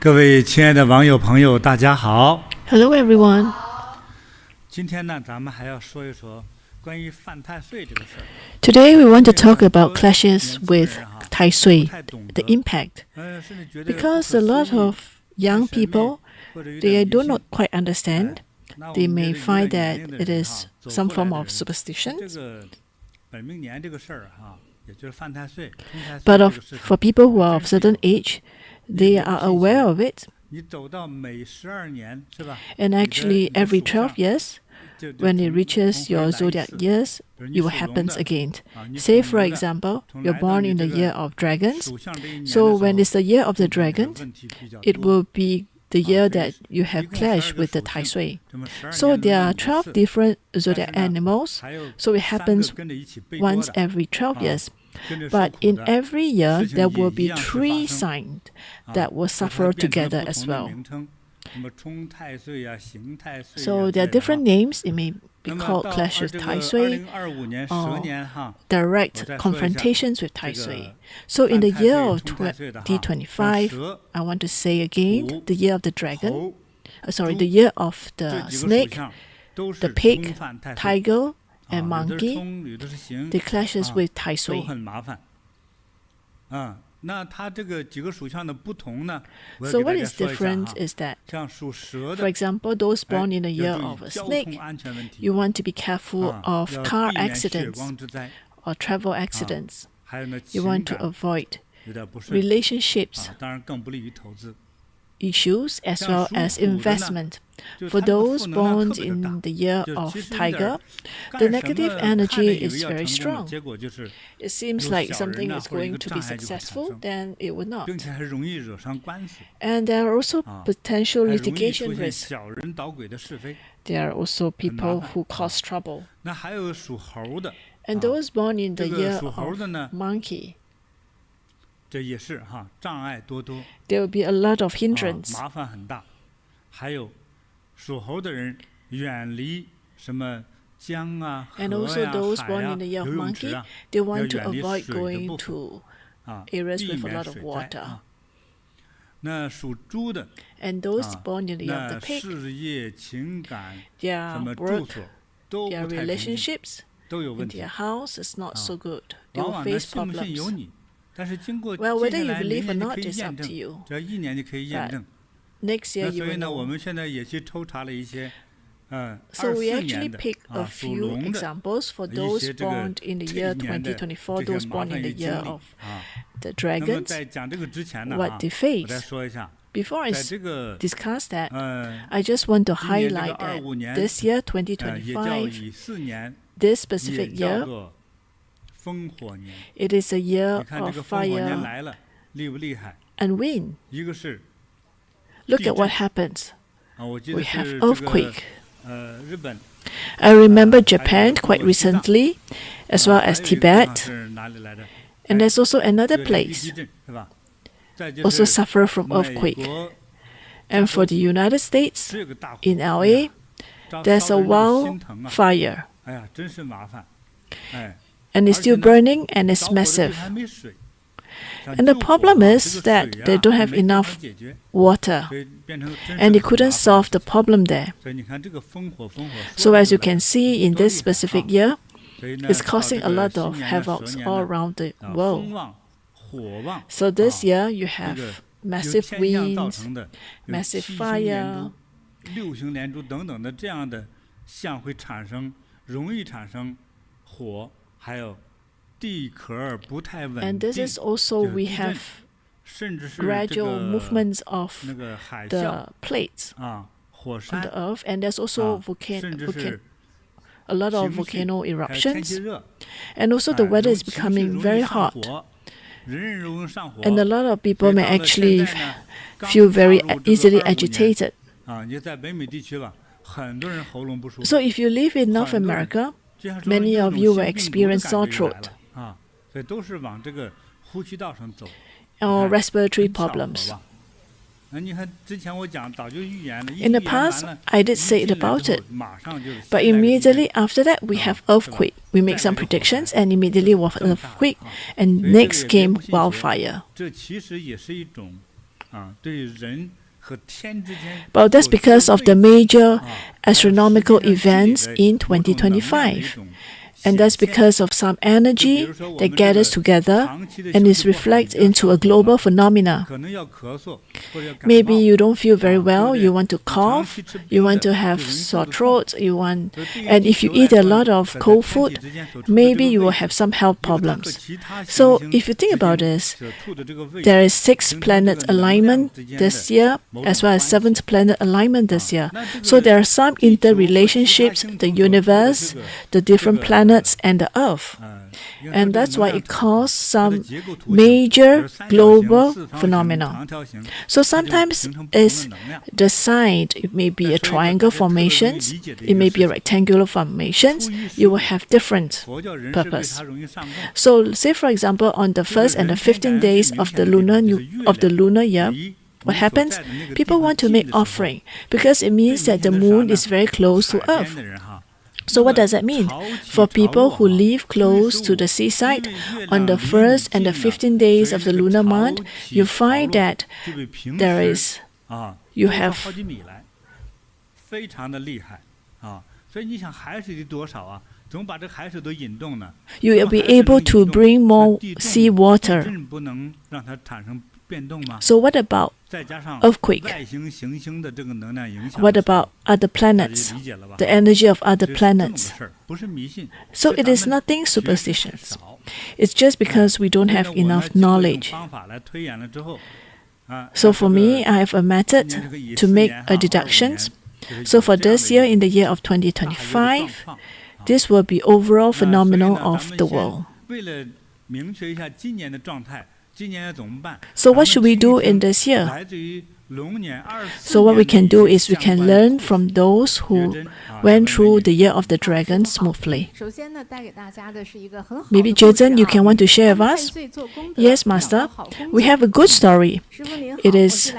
各位亲爱的网友朋友，大家好。 Hello everyone. 今天呢，咱们还要说一说关于犯太岁这个事儿。 Today we want to talk about clashes with Tai Sui, the impact. Because a lot of young people, they do not quite understand. They may find that it is some form of superstition. But for people who are of certain age, they are aware of it. And actually, every 12 years, when it reaches your zodiac years, it will happen again. Say, for example, you're born in the year of dragons. So when it's the year of the dragon, it will be the year that you have clashed with the Tai Sui. So there are 12 different zodiac animals. So it happens once every 12 years. But in every year, there will be 3 signs that will suffer together as well. So there are different names. It may be called clash with Tai Sui or direct confrontations with Tai Sui. So in the year of 2025, I want to say again, the year of the dragon, the year of the snake, the pig, tiger, and monkey, the clashes with Tai Sui. So what is different is that, for example, those born in the year of a snake, you want to be careful of car accidents or travel accidents. You want to avoid relationships issues as well as investment. For those born in the year of tiger, the negative energy is very strong. It seems like something is going to be successful, then it will not. And there are also potential litigation risks. There are also people who cause trouble. And those born in the year of monkey, there will be a lot of hindrance. And also those born in the year of monkey, they want to avoid going to areas with a lot of water. And those born in the year of the pig, their work, their relationships, in their house is not so good. They will face problems. Well, whether you believe or not is up to you. But next year you will know. So we actually picked a few examples for those born in the year 2024, those born in the year of the dragons, what they face. Before I discuss that, I just want to highlight that this year, 2025, this specific year, it is a year of fire and wind. Look at what happens. We have earthquake. I remember Japan quite recently, as well as Tibet. And there's also another place also suffer from earthquake. And for the United States, in LA, there's a wildfire. And it's still burning and it's massive. And the problem is that they don't have enough water, and they couldn't solve the problem there. So as you can see in this specific year, it's causing a lot of havoc all around the world. So this year you have massive winds, massive fire, and this is also we have gradual movements of the plates on the earth, and there's also a lot of volcano eruptions, and also the weather is becoming very hot, and a lot of people may actually feel very easily agitated. So if you live in North America, many of you will experience sore throat or respiratory problems. In the past, I did say about it, but immediately after that, we have earthquake. We make some predictions, and immediately was earthquake, and next came wildfire. Well, that's because of the major astronomical events in 2025. And that's because of some energy that gathers together and is reflected into a global phenomena. Maybe you don't feel very well, you want to cough, you want to have sore throat, and if you eat a lot of cold food, maybe you will have some health problems. So if you think about this, there is 6 planet alignment this year, as well as 7th planet alignment this year. So there are some interrelationships, the universe, the different planets, and the earth. And that's why it caused some major global phenomena. So sometimes it's the sign, it may be a triangle formations, it may be a rectangular formations, you will have different purpose. So say for example on the 1st and the 15th days of the lunar year, what happens? People want to make offering because it means that the moon is very close to earth. So what does that mean? For people who live close to the seaside, on the 1st and the 15th days of the lunar month, you find that you have you will be able to bring more sea water. So what about earthquake? What about other planets? The energy of other planets. So it is nothing superstitious. It's just because we don't have enough knowledge. So for me, I have a method to make a deductions. So for this year, in the year of 2025, this will be overall phenomenon of the world. So what should we do in this year? So what we can do is we can learn from those who went through the year of the dragon smoothly. Maybe Jason, you can want to share with us? Yes, Master. We have a good story. It is...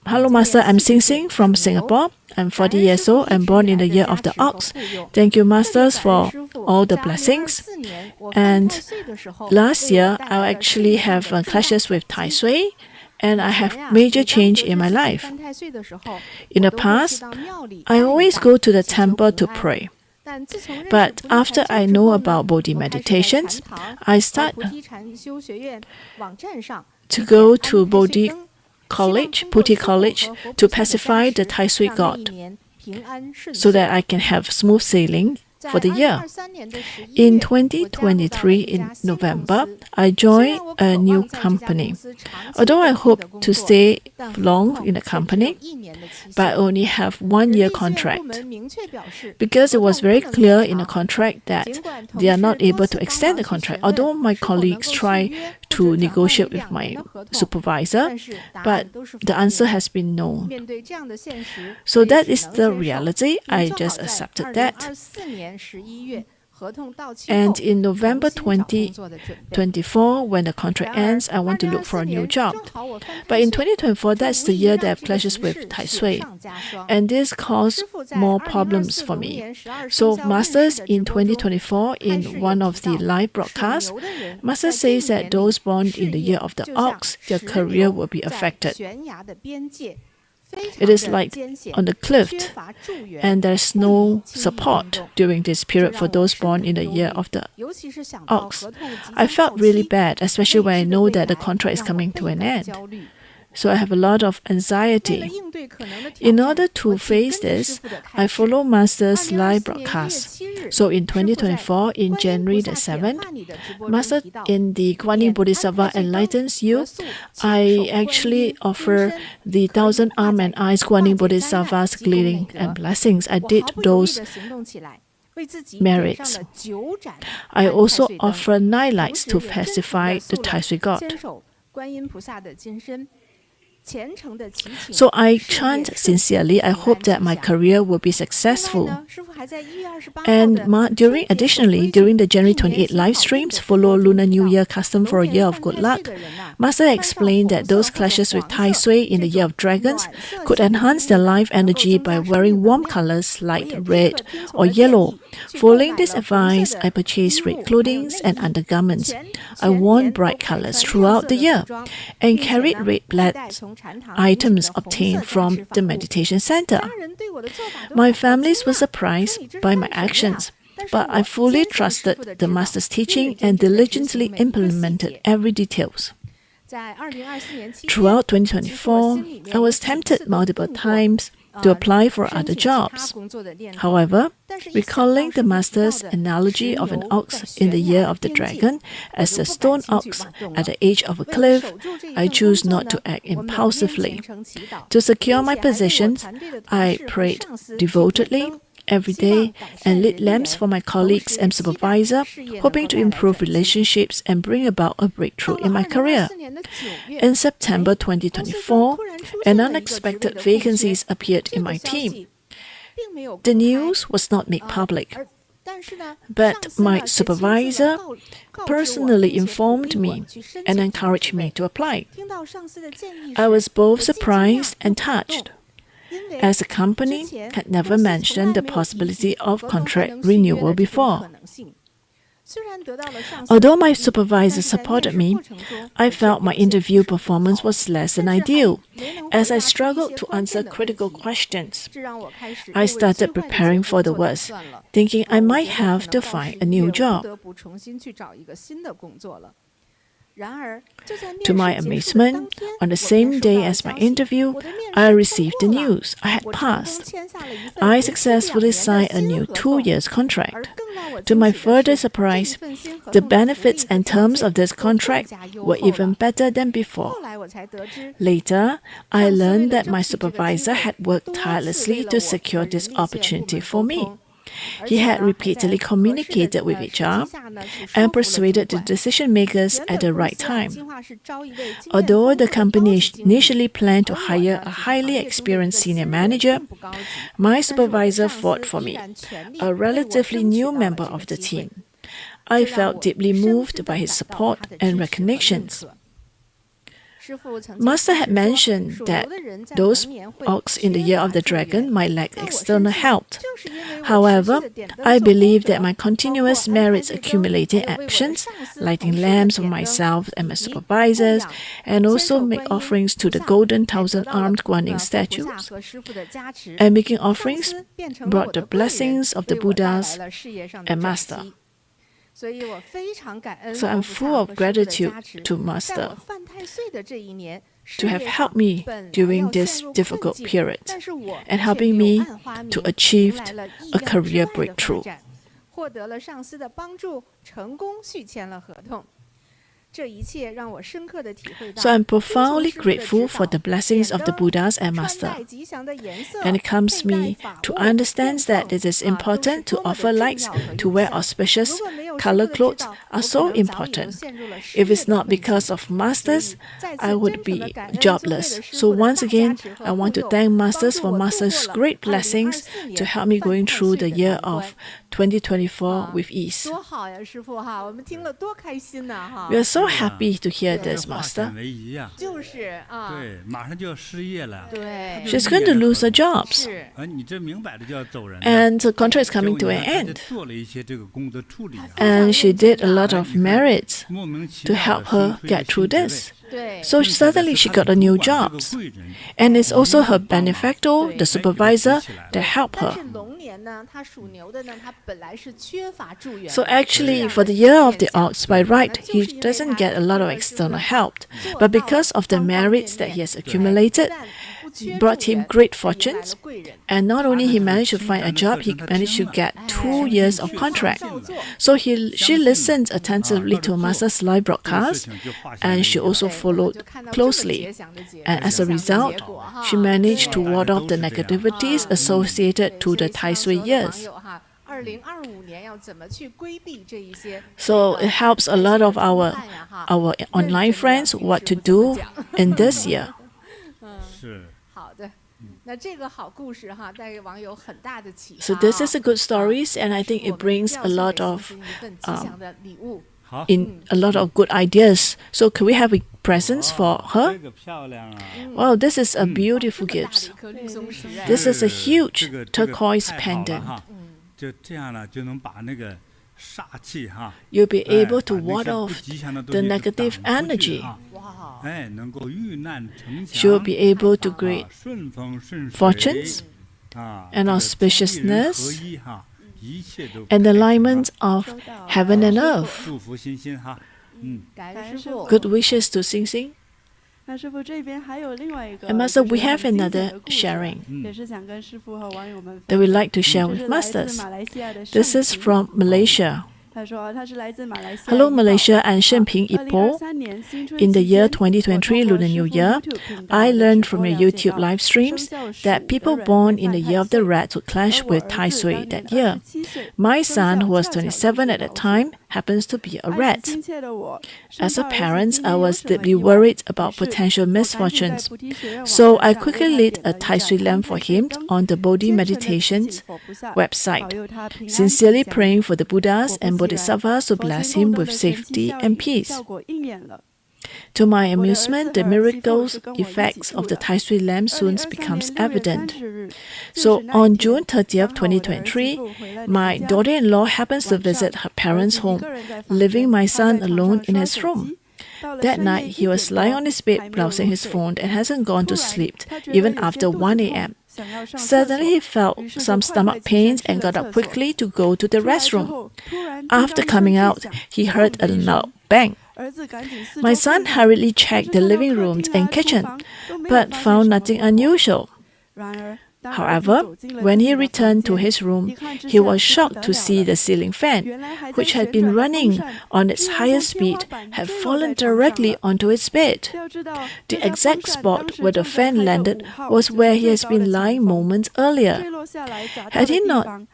Hello, Master. I'm Sing Sing from Singapore. I'm 40 years old and born in the year of the ox. Thank you, Masters, for all the blessings. And last year, I actually have clashes with Tai Sui, and I have major change in my life. In the past, I always go to the temple to pray. But after I know about Bodhi meditations, I start to go to Bodhi College, to pacify the Tai Sui God, so that I can have smooth sailing for the year. In 2023, in November, I joined a new company. Although I hope to stay long in the company, but I only have 1 year contract, because it was very clear in the contract that they are not able to extend the contract. Although my colleagues try to negotiate with my supervisor, but the answer has been no. So that is the reality. I just accepted that. And in November 2024, when the contract ends, I want to look for a new job. But in 2024, that's the year that clashes with Tai Sui. And this caused more problems for me. So Masters, in 2024, in one of the live broadcasts, Master says that those born in the year of the ox, their career will be affected. It is like on the cliff, and there's no support during this period for those born in the year of the ox. I felt really bad, especially when I know that the contract is coming to an end. So I have a lot of anxiety. In order to face this, I follow Master's live broadcast. So in 2024, in January the 7th, Master in the Guanyin Bodhisattva enlightens you. I actually offer the 1,000 arm and eyes Guanyin Bodhisattva's greeting and blessings. I did those merits. I also offer 9 lights to pacify the Tai Sui God. So I chant sincerely. I hope that my career will be successful. And additionally, during the January 28 live streams, follow Lunar New Year custom for a year of good luck, Master explained that those clashes with Tai Sui in the Year of Dragons could enhance their life energy by wearing warm colors like red or yellow. Following this advice, I purchased red clothing and undergarments. I wore bright colors throughout the year and carried red black items obtained from the meditation center. My families were surprised by my actions, but I fully trusted the Master's teaching and diligently implemented every details. Throughout 2024, I was tempted multiple times to apply for other jobs. However, recalling the Master's analogy of an ox in the year of the dragon as a stone ox at the edge of a cliff, I choose not to act impulsively. To secure my positions, I prayed devotedly every day and lit lamps for my colleagues and supervisor, hoping to improve relationships and bring about a breakthrough in my career. In September 2024, an unexpected vacancy appeared in my team. The news was not made public, but my supervisor personally informed me and encouraged me to apply. I was both surprised and touched, as the company had never mentioned the possibility of contract renewal before. Although my supervisor supported me, I felt my interview performance was less than ideal, as I struggled to answer critical questions. I started preparing for the worst, thinking I might have to find a new job. To my amazement, on the same day as my interview, I received the news I had passed. I successfully signed a new 2-year contract. To my further surprise, the benefits and terms of this contract were even better than before. Later, I learned that my supervisor had worked tirelessly to secure this opportunity for me. He had repeatedly communicated with HR and persuaded the decision makers at the right time. Although the company initially planned to hire a highly experienced senior manager, my supervisor fought for me, a relatively new member of the team. I felt deeply moved by his support and recognitions. Master had mentioned that those ox in the year of the dragon might lack external help. However, I believe that my continuous merits accumulating actions, lighting lamps for myself and my supervisors, and also make offerings to the golden thousand-armed Guanyin statues, and making offerings brought the blessings of the Buddhas and Master. So I'm full of gratitude to Master to have helped me during this difficult period and helping me to achieve a career breakthrough. So I'm profoundly grateful for the blessings of the Buddhas and Master. And it comes me to understand that it is important to offer lights, to wear auspicious color clothes are so important. If it's not because of Masters, I would be jobless. So once again, I want to thank Masters for Masters' great blessings to help me going through the year of 2024 with ease. We are so happy to hear this, Master. She's going to lose her jobs, and the contract is coming to an end. And she did a lot of merits to help her get through this. So suddenly she got a new job. And it's also her benefactor, the supervisor, that helped her. So actually, for the year of the ox, by right, he doesn't get a lot of external help. But because of the merits that he has accumulated, brought him great fortunes, and not only he managed to find a job, he managed to get 2 years of contract. So she listened attentively to Master's live broadcast, and she also followed closely. And as a result, she managed to ward off the negativities associated to the Tai Sui years. So it helps a lot of our online friends what to do in this year. So this is a good stories, and I think it brings a lot of good ideas. So can we have a presents for her? Wow, this is a beautiful gift. This is a huge turquoise pendant. You'll be able to ward off the negative energy. She'll be able to create fortunes and auspiciousness and the alignment of heaven and earth. Good wishes to Xing Xing. And Master, we have another sharing that we'd like to share with Masters. This is from Malaysia. Hello Malaysia and Shenping Ipo. In the year 2023 Lunar New Year, I learned from your YouTube live streams that people born in the year of the rat would clash with Tai Sui that year. My son, who was 27 at that time, happens to be a rat. As a parent, I was deeply worried about potential misfortunes. So I quickly lit a Tai Sui lamp for him on the Bodhi Meditations website, sincerely praying for the Buddhas and Bodhisattvas to bless him with safety and peace. To my amusement, the miraculous effects of the Tai Sui lamp soon becomes evident. So on June 30th, 2023, my daughter-in-law happens to visit her parents' home, leaving my son alone in his room. That night, he was lying on his bed browsing his phone and hasn't gone to sleep even after 1 a.m. Suddenly, he felt some stomach pains and got up quickly to go to the restroom. After coming out, he heard a loud bang. My son hurriedly checked the living room and kitchen, but found nothing unusual. However, when he returned to his room, he was shocked to see the ceiling fan, which had been running on its highest speed, had fallen directly onto his bed. The exact spot where the fan landed was where he has been lying moments earlier. Had he not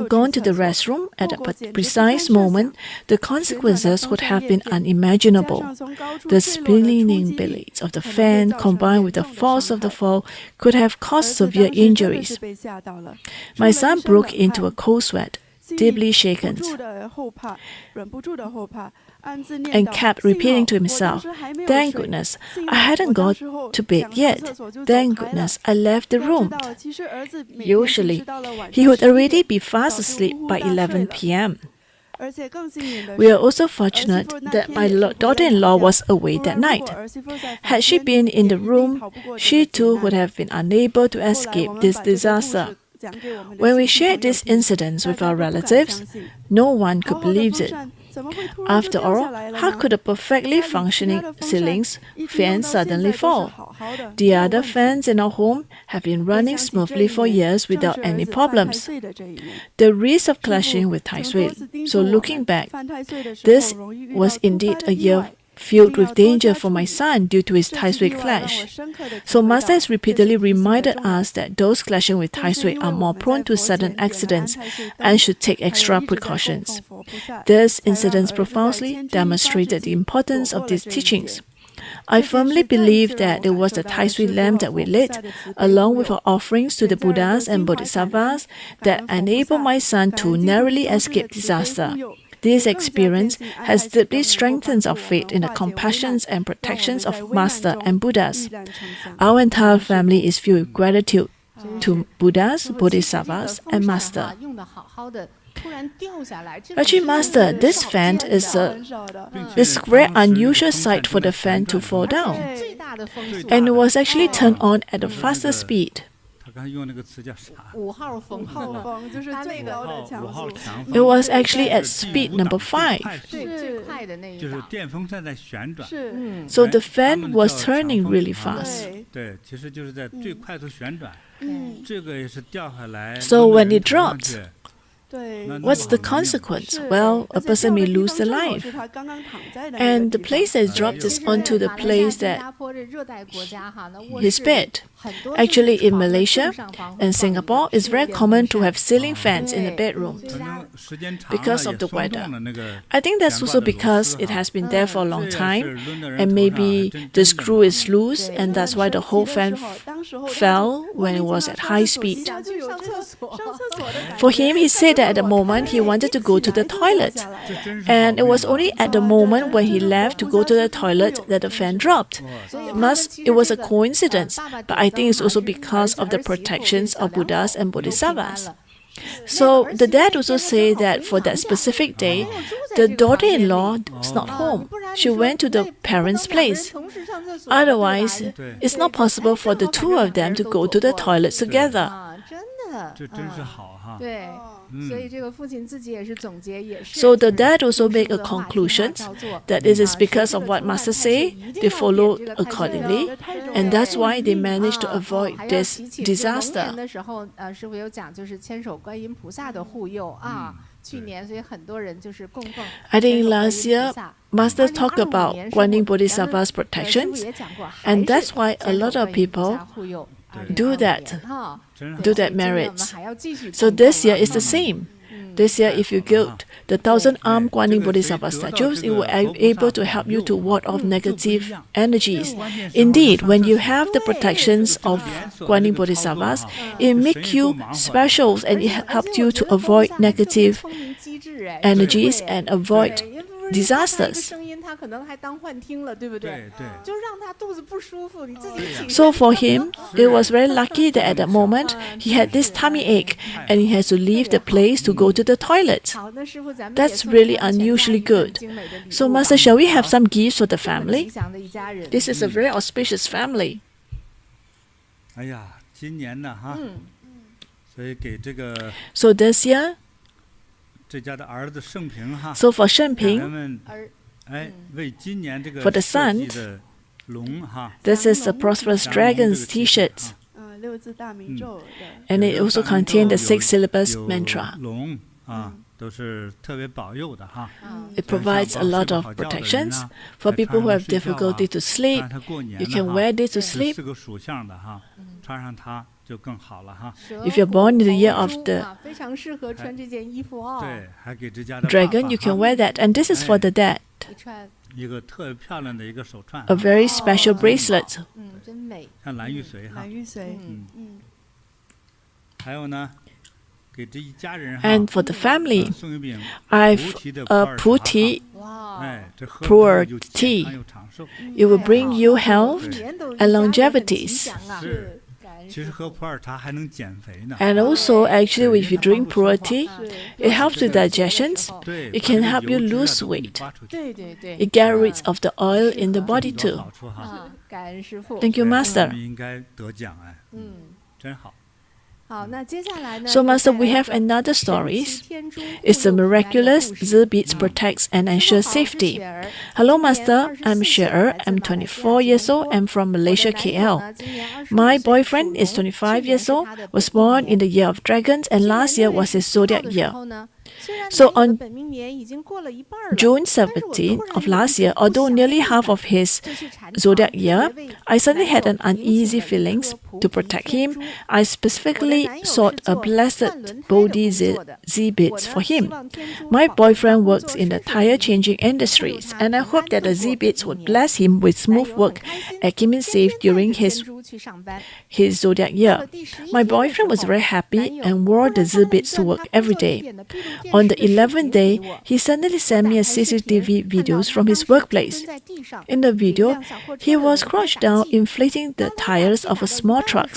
gone to the restroom at that precise moment, the consequences would have been unimaginable. The spinning blades of the fan, combined with the force of the fall, could have caused severe injuries. My son broke into a cold sweat, deeply shaken, and kept repeating to himself, "Thank goodness, I hadn't got to bed yet. Thank goodness, I left the room." Usually, he would already be fast asleep by 11 p.m. We are also fortunate that my daughter-in-law was away that night. Had she been in the room, she too would have been unable to escape this disaster. When we shared these incidents with our relatives, no one could believe it. After all, how could a perfectly functioning ceiling fan suddenly fall? The other fans in our home have been running smoothly for years without any problems. The risk of clashing with Tai Sui. So looking back, this was indeed a year filled with danger for my son due to his Tai Sui clash. So Master has repeatedly reminded us that those clashing with Tai Sui are more prone to sudden accidents and should take extra precautions. These incidents profoundly demonstrated the importance of these teachings. I firmly believe that it was the Tai Sui lamp that we lit, along with our offerings to the Buddhas and Bodhisattvas, that enabled my son to narrowly escape disaster. This experience has deeply strengthened our faith in the compassions and protections of Master and Buddhas. Our entire family is filled with gratitude to Buddhas, Bodhisattvas, and Master. Actually, Master, this fan is a very unusual sight for the fan to fall down. And it was actually turned on at a faster speed. It was actually at speed number 5. So the fan was turning really fast. So when it dropped, What's the consequence? Well, a person may lose their life. And the place that dropped is onto the place that his bed. Actually, in Malaysia and Singapore, it's very common to have ceiling fans in the bedroom because of the weather. I think that's also because it has been there for a long time, and maybe the screw is loose, and that's why the whole fan fell when it was at high speed. For him, he said that at the moment he wanted to go to the toilet, and it was only at the moment when he left to go to the toilet that the fan dropped. It was a coincidence, but I think it's also because of the protections of Buddhas and Bodhisattvas. So the dad also said that for that specific day, the daughter-in-law was not home. She went to the parents' place. Otherwise, it's not possible for the two of them to go to the toilet together. So the dad also made a conclusion that it is because of what Master say, they followed accordingly, and that's why they managed to avoid this disaster. I think last year, Master talked about Guanyin Bodhisattva's protections, and that's why a lot of people do that merit. So this year is the same. This year, if you build the 1,000-armed Guanyin Bodhisattva statues, it will be able to help you to ward off negative energies. Indeed, when you have the protections of Guanyin Bodhisattvas, it makes you special and it helps you to avoid negative energies and avoid disasters. So for him, it was very lucky that at that moment he had this tummy ache and he has to leave the place to go to the toilet. That's really unusually good. So Master, shall we have some gifts for the family? This is a very auspicious family. So this year, so for Shenping, for the son, this is the Prosperous Dragon's t-shirt. And it also contains the 6 syllabus mantra. It provides a lot of protections. For people who have difficulty to sleep, you can wear this to sleep. If you're born in the year of the dragon, you can wear that. And this is for the dad. A very special bracelet. And for the family, I've a puti puer tea. It will bring you health and longevities. And also, actually, if you drink puer tea, it helps with digestions. It can help you lose weight. It gets rid of the oil in the body too. Thank you, Master. So, Master, we have another story. It's the miraculous Z beads protects and ensures safety. Hello, Master. I'm Sher. I'm 24 years old. I'm from Malaysia, KL. My boyfriend is 25 years old, was born in the year of dragons, and last year was his zodiac year. So on June 17 of last year, although nearly half of his zodiac year, I suddenly had an uneasy feelings. To protect him, I specifically sought a blessed Bodhi Z beads for him. My boyfriend works in the tire changing industries, and I hope that the Z beads would bless him with smooth work and keep him safe during his zodiac year. My boyfriend was very happy and wore the Z beads to work every day. On the 11th day, he suddenly sent me a CCTV videos from his workplace. In the video, he was crouched down inflating the tires of a small truck.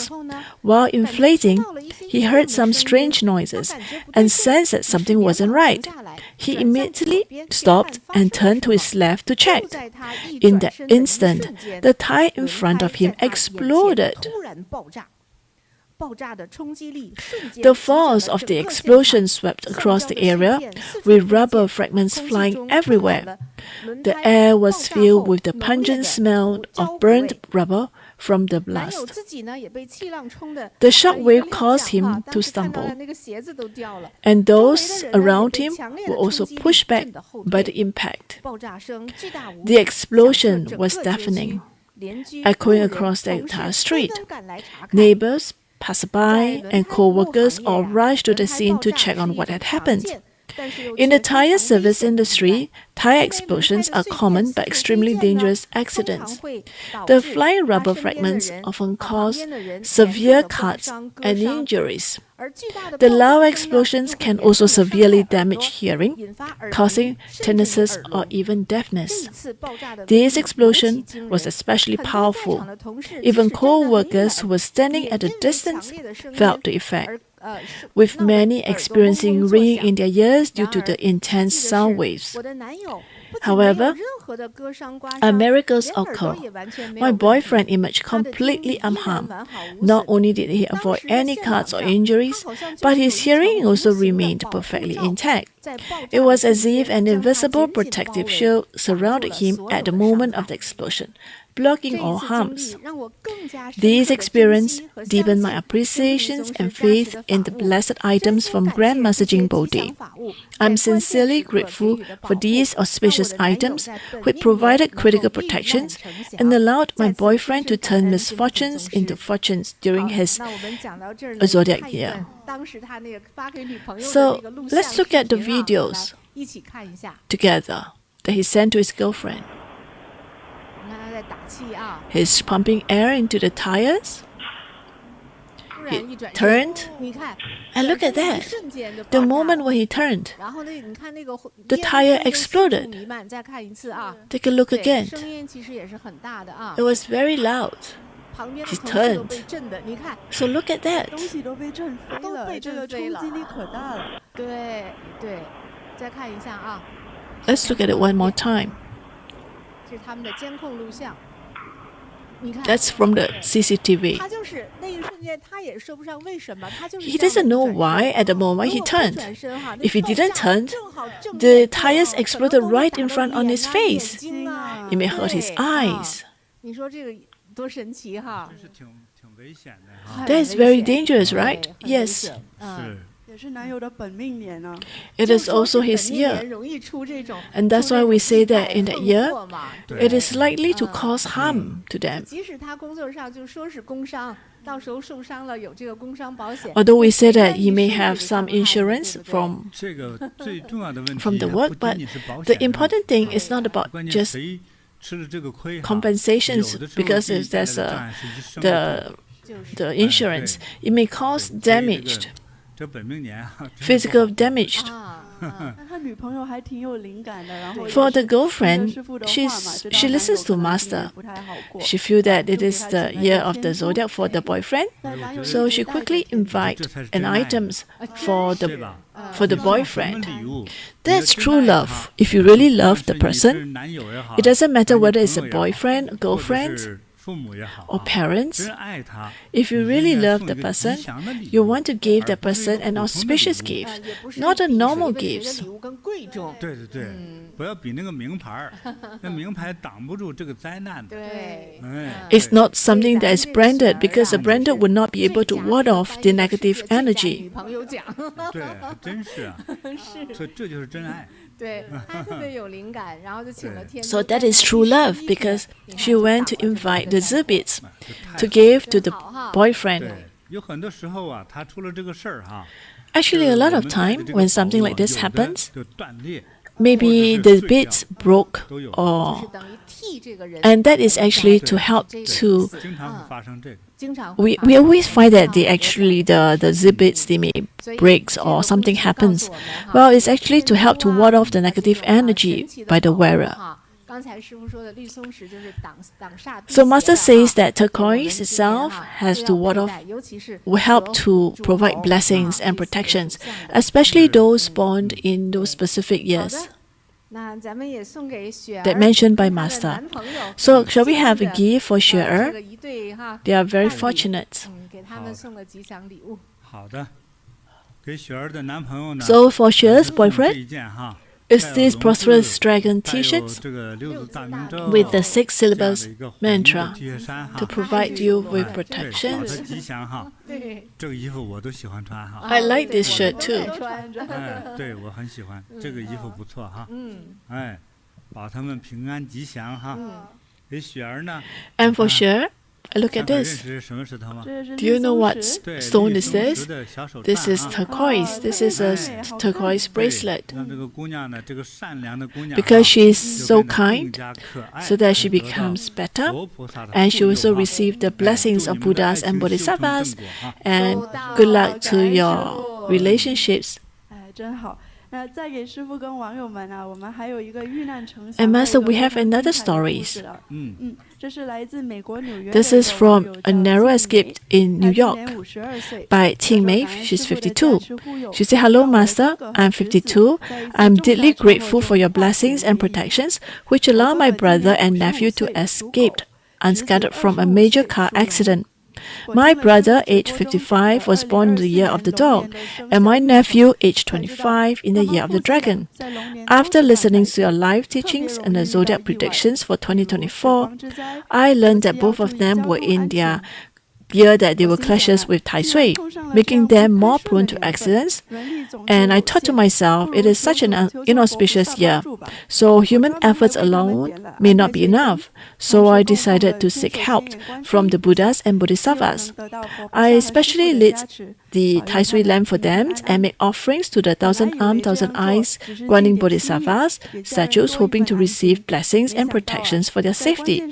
While inflating, he heard some strange noises and sensed that something wasn't right. He immediately stopped and turned to his left to check. In that instant, the tire in front of him exploded. The force of the explosion swept across the area, with rubber fragments flying everywhere. The air was filled with the pungent smell of burnt rubber from the blast. The shock wave caused him to stumble, and those around him were also pushed back by the impact. The explosion was deafening, echoing across the entire street. Neighbors, passerby, and co-workers all rushed to the scene to check on what had happened. In the tire service industry, tire explosions are common but extremely dangerous accidents. The flying rubber fragments often cause severe cuts and injuries. The loud explosions can also severely damage hearing, causing tinnitus or even deafness. This explosion was especially powerful. Even co-workers who were standing at a distance felt the effect, with many experiencing ringing in their ears due to the intense sound waves. However, miracles occur. My boyfriend emerged completely unharmed. Not only did he avoid any cuts or injuries, but his hearing also remained perfectly intact. It was as if an invisible protective shield surrounded him at the moment of the explosion, blocking all harms. This experience deepened my appreciation and faith in the blessed items from Grandmaster JinBodhi. I'm sincerely grateful for these auspicious items which provided critical protections and allowed my boyfriend to turn misfortunes into fortunes during his zodiac year. So let's look at the videos together that he sent to his girlfriend. He's pumping air into the tires. He turned, and look at that. The moment when he turned, the tire exploded. Take a look again. It was very loud. He turned. So look at that. Let's look at it one more time. That's from the CCTV. He doesn't know why at the moment he turned. If he didn't turn, the tires exploded right in front on his face. It may hurt his eyes. That is very dangerous, right? Yes. It is also his year. And that's why we say that in that year, it is likely to cause harm to them. Although we say that he may have some insurance from the work, but the important thing is not about just compensations because there's the insurance. It may cause damage. Physical damage. For the girlfriend, she listens to Master. She feels that it is the year of the zodiac for the boyfriend, so she quickly invites an items for the boyfriend. That's true love. If you really love the person, it doesn't matter whether it's a boyfriend, girlfriend, or parents. If you really love the person, you want to give the person an auspicious gift, not a normal gift. It's not something that is branded because a branded would not be able to ward off the negative energy. So that is true love because she went to invite the beads to give to the boyfriend. Actually, a lot of time when something like this happens, maybe the beads broke and that is actually to help to we always find that the zip beads they may break or something happens. Well, it's actually to help to ward off the negative energy by the wearer. So Master says that turquoise itself has to ward off, will help to provide blessings and protections, especially those born in those specific years. that mentioned by Master. So shall we have a gift for Xuer? They are very fortunate. So for Xuer's boyfriend, is this prosperous dragon t-shirt with the 6 syllables mantra to provide you with protection. I like this shirt too. And for Xuer, look at this. Do you know what stone is this? This is turquoise. This is a turquoise bracelet. Because she is so kind, so that she becomes better, and she also receive the blessings of Buddhas and Bodhisattvas. And good luck to your relationships. And Master, we have another story. This is from A Narrow Escape in New York by Ting Mei. She's 52. She said, "Hello, Master. I'm 52. I'm deeply grateful for your blessings and protections, which allow my brother and nephew to escape unscathed from a major car accident. My brother, aged 55, was born in the year of the dog, and my nephew, aged 25, in the year of the dragon. After listening to your live teachings and the zodiac predictions for 2024, I learned that both of them were in their year that they were clashes with Tai Sui, making them more prone to accidents. And I thought to myself, it is such an inauspicious year, so human efforts alone may not be enough. So I decided to seek help from the Buddhas and Bodhisattvas. I especially lit the Tai Sui lamp for them and make offerings to the 1,000-armed, 1,000-eyes Guanyin Bodhisattvas statues, hoping to receive blessings and protections for their safety.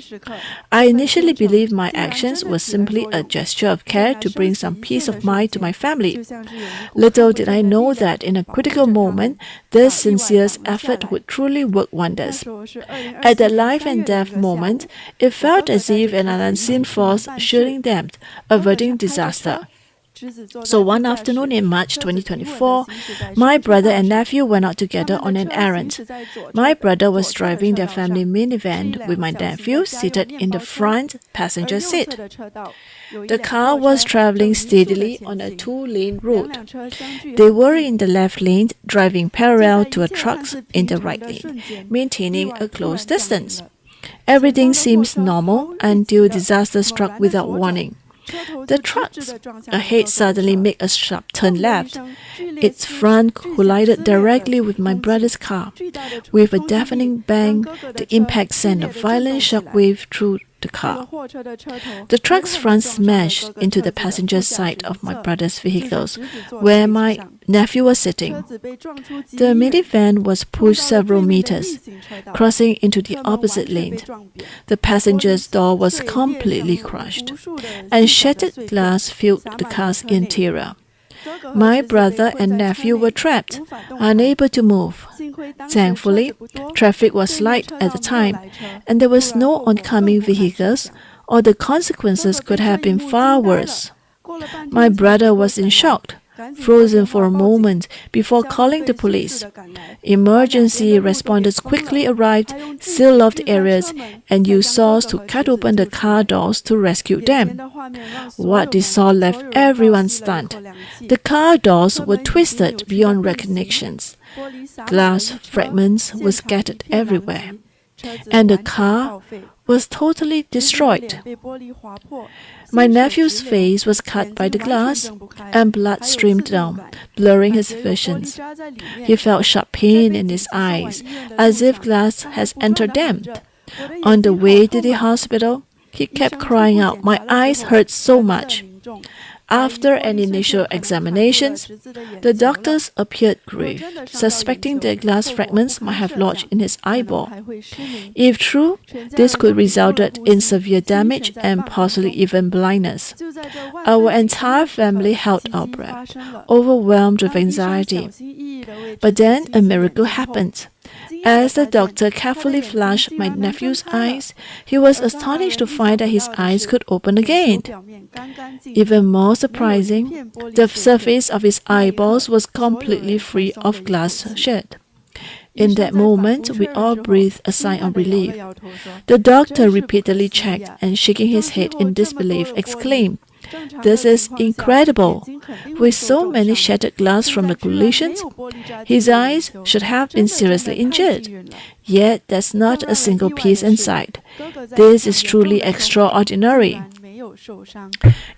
I initially believed my actions were simply a gesture of care to bring some peace of mind to my family. Little did I know that in a critical moment, this sincere effort would truly work wonders. At the life and death moment, it felt as if an unseen force shielding them, averting disaster. So one afternoon in March 2024, my brother and nephew went out together on an errand. My brother was driving their family minivan with my nephew seated in the front passenger seat. The car was traveling steadily on a 2-lane road. They were in the left lane, driving parallel to a truck in the right lane, maintaining a close distance. Everything seems normal until disaster struck without warning. The truck ahead suddenly made a sharp turn left. Its front collided directly with my brother's car. With a deafening bang, the impact sent a violent shockwave through the car. The truck's front smashed into the passenger side of my brother's vehicles, where my nephew was sitting. The minivan was pushed several meters, crossing into the opposite lane. The passenger's door was completely crushed, and shattered glass filled the car's interior. My brother and nephew were trapped, unable to move. Thankfully, traffic was light at the time, and there was no oncoming vehicles, or the consequences could have been far worse. My brother was in shock, frozen for a moment before calling the police. Emergency responders quickly arrived, sealed off the areas, and used saws to cut open the car doors to rescue them. What they saw left everyone stunned. The car doors were twisted beyond recognition. Glass fragments were scattered everywhere, and the car was totally destroyed. My nephew's face was cut by the glass, and blood streamed down, blurring his vision. He felt sharp pain in his eyes, as if glass has entered them. On the way to the hospital, he kept crying out, "My eyes hurt so much." After an initial examination, the doctors appeared grave, suspecting that glass fragments might have lodged in his eyeball. If true, this could result in severe damage and possibly even blindness. Our entire family held our breath, overwhelmed with anxiety. But then a miracle happened. As the doctor carefully flushed my nephew's eyes, he was astonished to find that his eyes could open again. Even more surprising, the surface of his eyeballs was completely free of glass shed. In that moment, we all breathed a sigh of relief. The doctor repeatedly checked and, shaking his head in disbelief, exclaimed, "This is incredible! With so many shattered glass from the collisions, his eyes should have been seriously injured. Yet there's not a single piece inside. This is truly extraordinary."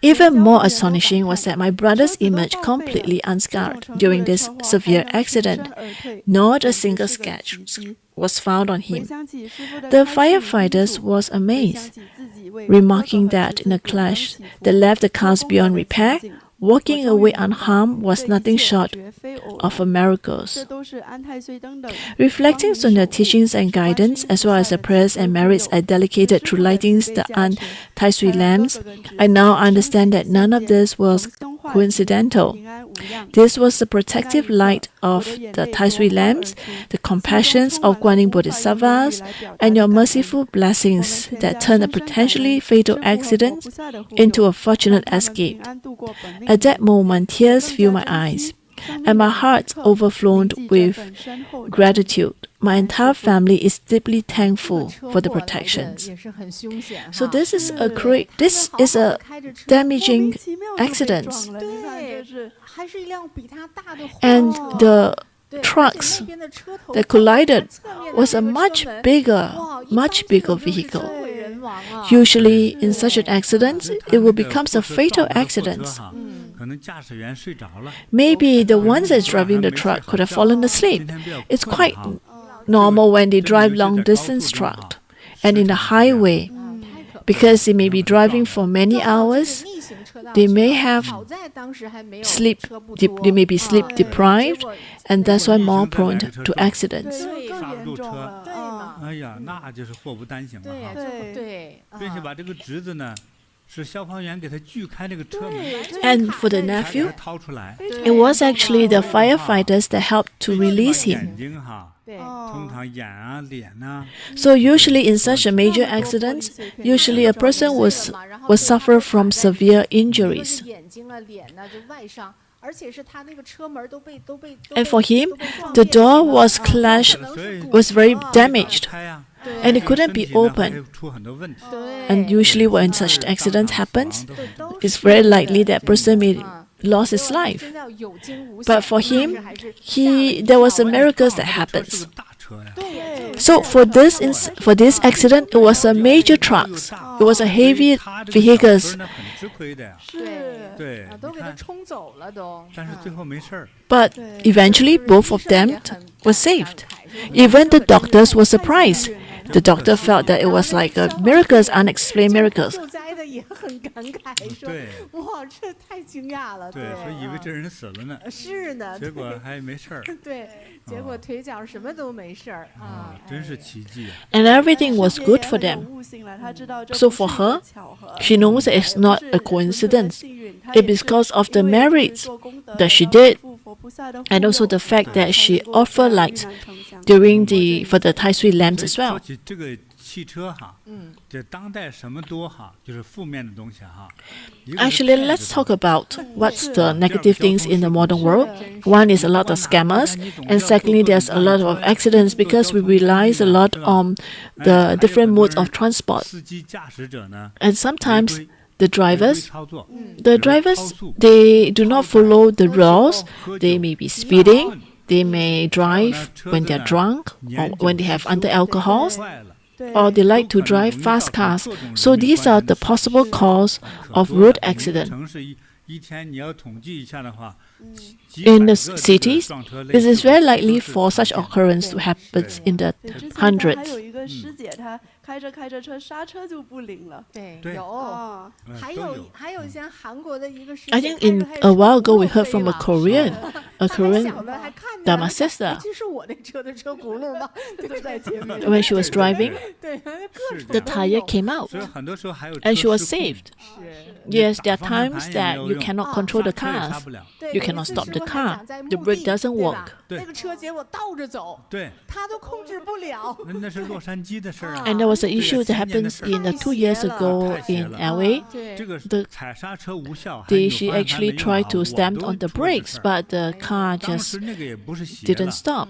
Even more astonishing was that my brothers emerged completely unscarred during this severe accident. Not a single scratch was found on him. The firefighters was amazed, remarking that in a clash that left the cars beyond repair, walking away unharmed was nothing short of a miracle. Reflecting on their teachings and guidance, as well as the prayers and merits I delegated through lighting the Tai Sui lamps, I now understand that none of this was coincidental. This was the protective light of the Tai Sui lamps, the compassions of Guanyin Bodhisattvas, and your merciful blessings that turned a potentially fatal accident into a fortunate escape. At that moment, tears filled my eyes, and my heart overflowed with gratitude. My entire family is deeply thankful for the protections. So this is a damaging accident. And the trucks that collided was a much bigger vehicle. Usually in such an accident, it will become a fatal accident. Maybe the ones that's driving the truck could have fallen asleep. It's quite normal when they drive long-distance truck and in the highway, because they may be driving for many hours. They may be sleep deprived, and that's why more prone to accidents. And for the nephew, it was actually the firefighters that helped to release him. So usually in such a major accident, usually a person will suffer from severe injuries. And for him, the door was very damaged, and it couldn't be opened. And usually when such an accident happens, it's very likely that person may lose his life. But for him, there was a miracle that happens. So for this accident, it was a major truck. It was a heavy vehicle. But eventually, both of them were saved. Even the doctors were surprised. The doctor felt that it was like a miracles, unexplained miracles. And everything was good for them. So for her, she knows that it's not a coincidence. It's because of the merits that she did, and also the fact that she offered light for the Tai Sui lamps as well. Actually, let's talk about what's the negative things in the modern world. One is a lot of scammers, and secondly, there's a lot of accidents because we rely a lot on the different modes of transport. And sometimes the drivers, they do not follow the rules. They may be speeding. They may drive when they're drunk or when they have under alcohols, or they like to drive fast cars. So these are the possible cause of road accident. In the cities, it is very likely for such occurrence to happen in the hundreds. I think a while ago we heard from a Korean Dharma sister. When she was driving, the tire came out and she was saved. Yes, there are times that you cannot control the cars. You cannot stop the car. The brake doesn't work. And there was an issue that happened 2 years ago in LA. She actually tried to stamp on the brakes, but the car just didn't stop.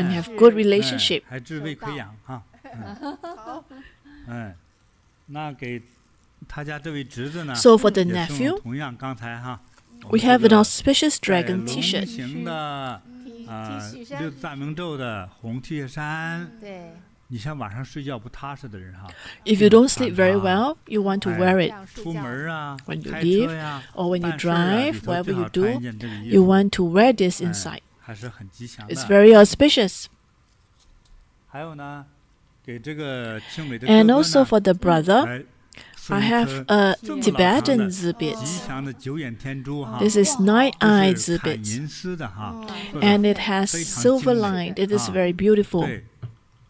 and have good relationship. 还知味可养哈。那给他家这位侄子呢 So for the 也送 nephew, 同样刚才哈 we have an auspicious dragon 龙 T-shirt. 形的 T 恤衫六字大明咒的红 T 恤衫。对，你像晚上睡觉不踏实的人哈， If you don't sleep very well, you want to wear 这 it. 样睡出觉。门啊， When you 开 leave 车呀， or when you 办事啊， drive, 里头 wherever 最 you 好穿一 do, 件这个衣 you 服， want to wear this inside. 还是很吉祥 It's 的。 very auspicious. 还有呢，给这个青美的 And 哥哥 also 呢， for the brother, 来送 I 一 have 颗 a 这么老长 Tibetan 的 zibit. 吉祥的九眼天珠哈， This is nine-eyed 这是产 zibit. 银丝的哈， And it has 非常 silver 精美 line. It is 啊 very beautiful. 对，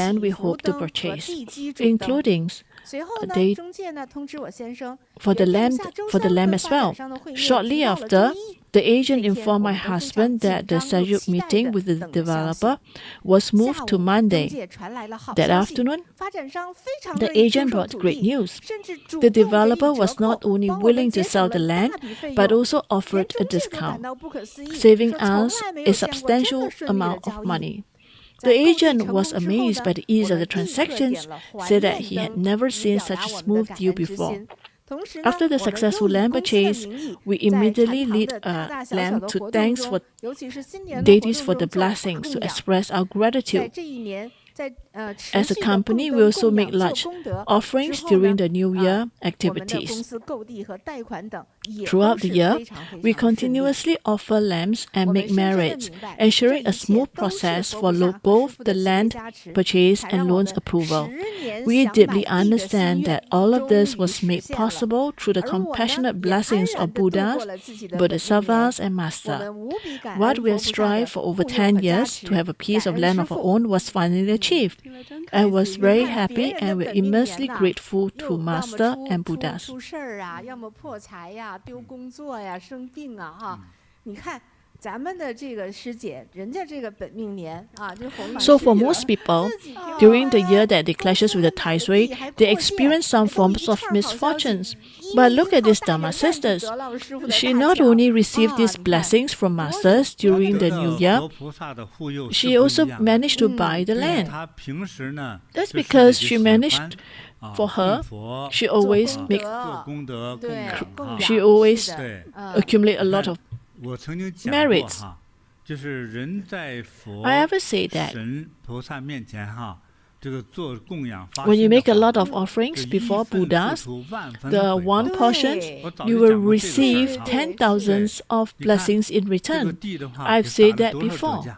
land we hope to purchase, including 随后呢， they 中介呢通知我先生， for the 约定 land 下周 for the 三 land 跟 as 发展 well. 商的会面 Shortly 提到了 after, 周一。 the agent 那天 informed 我 my 们都非常 husband 紧 that the 张又 scheduled 期待 meeting 地 with the 等着消息。 developer was 下 moved 午， to 中 Monday. 介传来了好 That 消息， afternoon, 发展商非常 the 乐意出 agent 售 brought 土 great 地， news. 甚至主 The 动给予 developer 折 was 扣， not only 帮我们 willing to 节省 sell 了 the 一 land, 大笔费 but 用。 also 连 offered 中 a 介都感 discount, 到不可思议， saving 说从 us 来没 a 有见过这么 substantial 顺利的 amount 交 of 易。 money. 在 The 购地 agent 成 was 功之后 amazed 呢， by the 我 ease of 们 the 立刻 transactions, 点了怀 said that 念 he had 灯， never 以 seen 表 such 达 a 我们的 smooth 感 deal 恩之 before. 心。同时呢， After the 我们 successful 又以 land 公司的 purchase, 名义， we 在 immediately 产堂 lead 的大 a 大小小 lamb 的 to 活动 thanks 中， for 尤其是新年的活 deities 动 for the 中做了 blessings 供 to 养。 express our 在 gratitude. 这一年， As a company, we also make large offerings during the New Year activities. Throughout the year, we continuously offer lamps and make merits, ensuring a smooth process for both the land purchase and loans approval. We deeply understand that all of this was made possible through the compassionate blessings of Buddhas, Bodhisattvas, and Master. What we have strived for over 10 years to have a piece of land of our own was finally achieved. I was very happy and we're immensely grateful to Master and Buddhas. So for most people, during the year that they clashes with the Tai Sui, they experience some forms of misfortunes. But look at these Dharma sisters. She not only received these blessings from masters during the new year, she also managed to buy the land. That's because she managed. For her, she always accumulate a lot of merits. I ever say that when you make a lot of offerings before Buddhas, the one portion, you will receive 10,000s of blessings in return. I've said that before.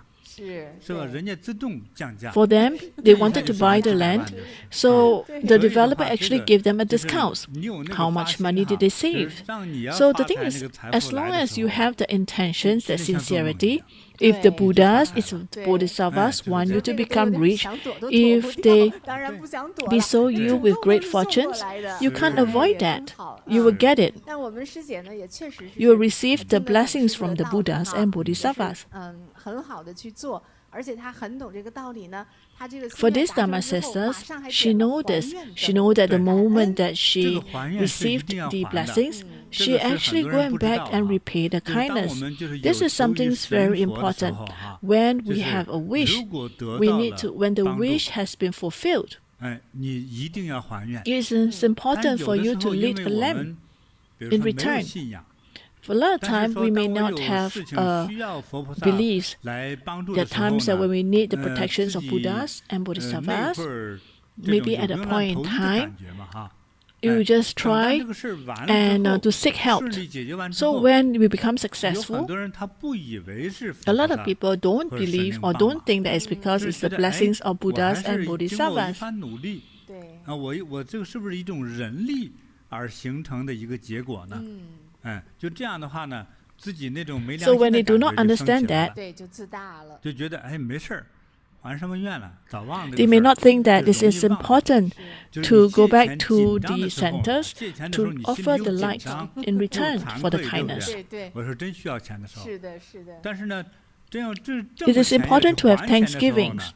For them, they wanted to buy the land, so the developer actually gave them a discount. How much money did they save? So the thing is, as long as you have the intentions, the sincerity, if the Buddhas, if Bodhisattvas want you to become rich, if they bestow you with great fortunes, you can't avoid that. You will get it. You will receive the blessings from the Buddhas and Bodhisattvas. For these Dharma sisters, she knows this. She knows that the moment that she received the blessings, she actually went back and repay the kindness. This is something very important. When we have a wish, we need to, when the wish has been fulfilled, it is important for you to lead a lamp in return. For a lot of time, we may not have beliefs. There are times that when we need the protections of Buddhas and Bodhisattvas, maybe at a point in time, you just try and to seek help. So when we become successful, a lot of people don't believe or don't think that it's because it's the blessings of Buddhas and Bodhisattvas. So when they do not understand that, they may not think that this is important to go back to the centers to offer the light in return for the kindness. It is important to have thanksgivings.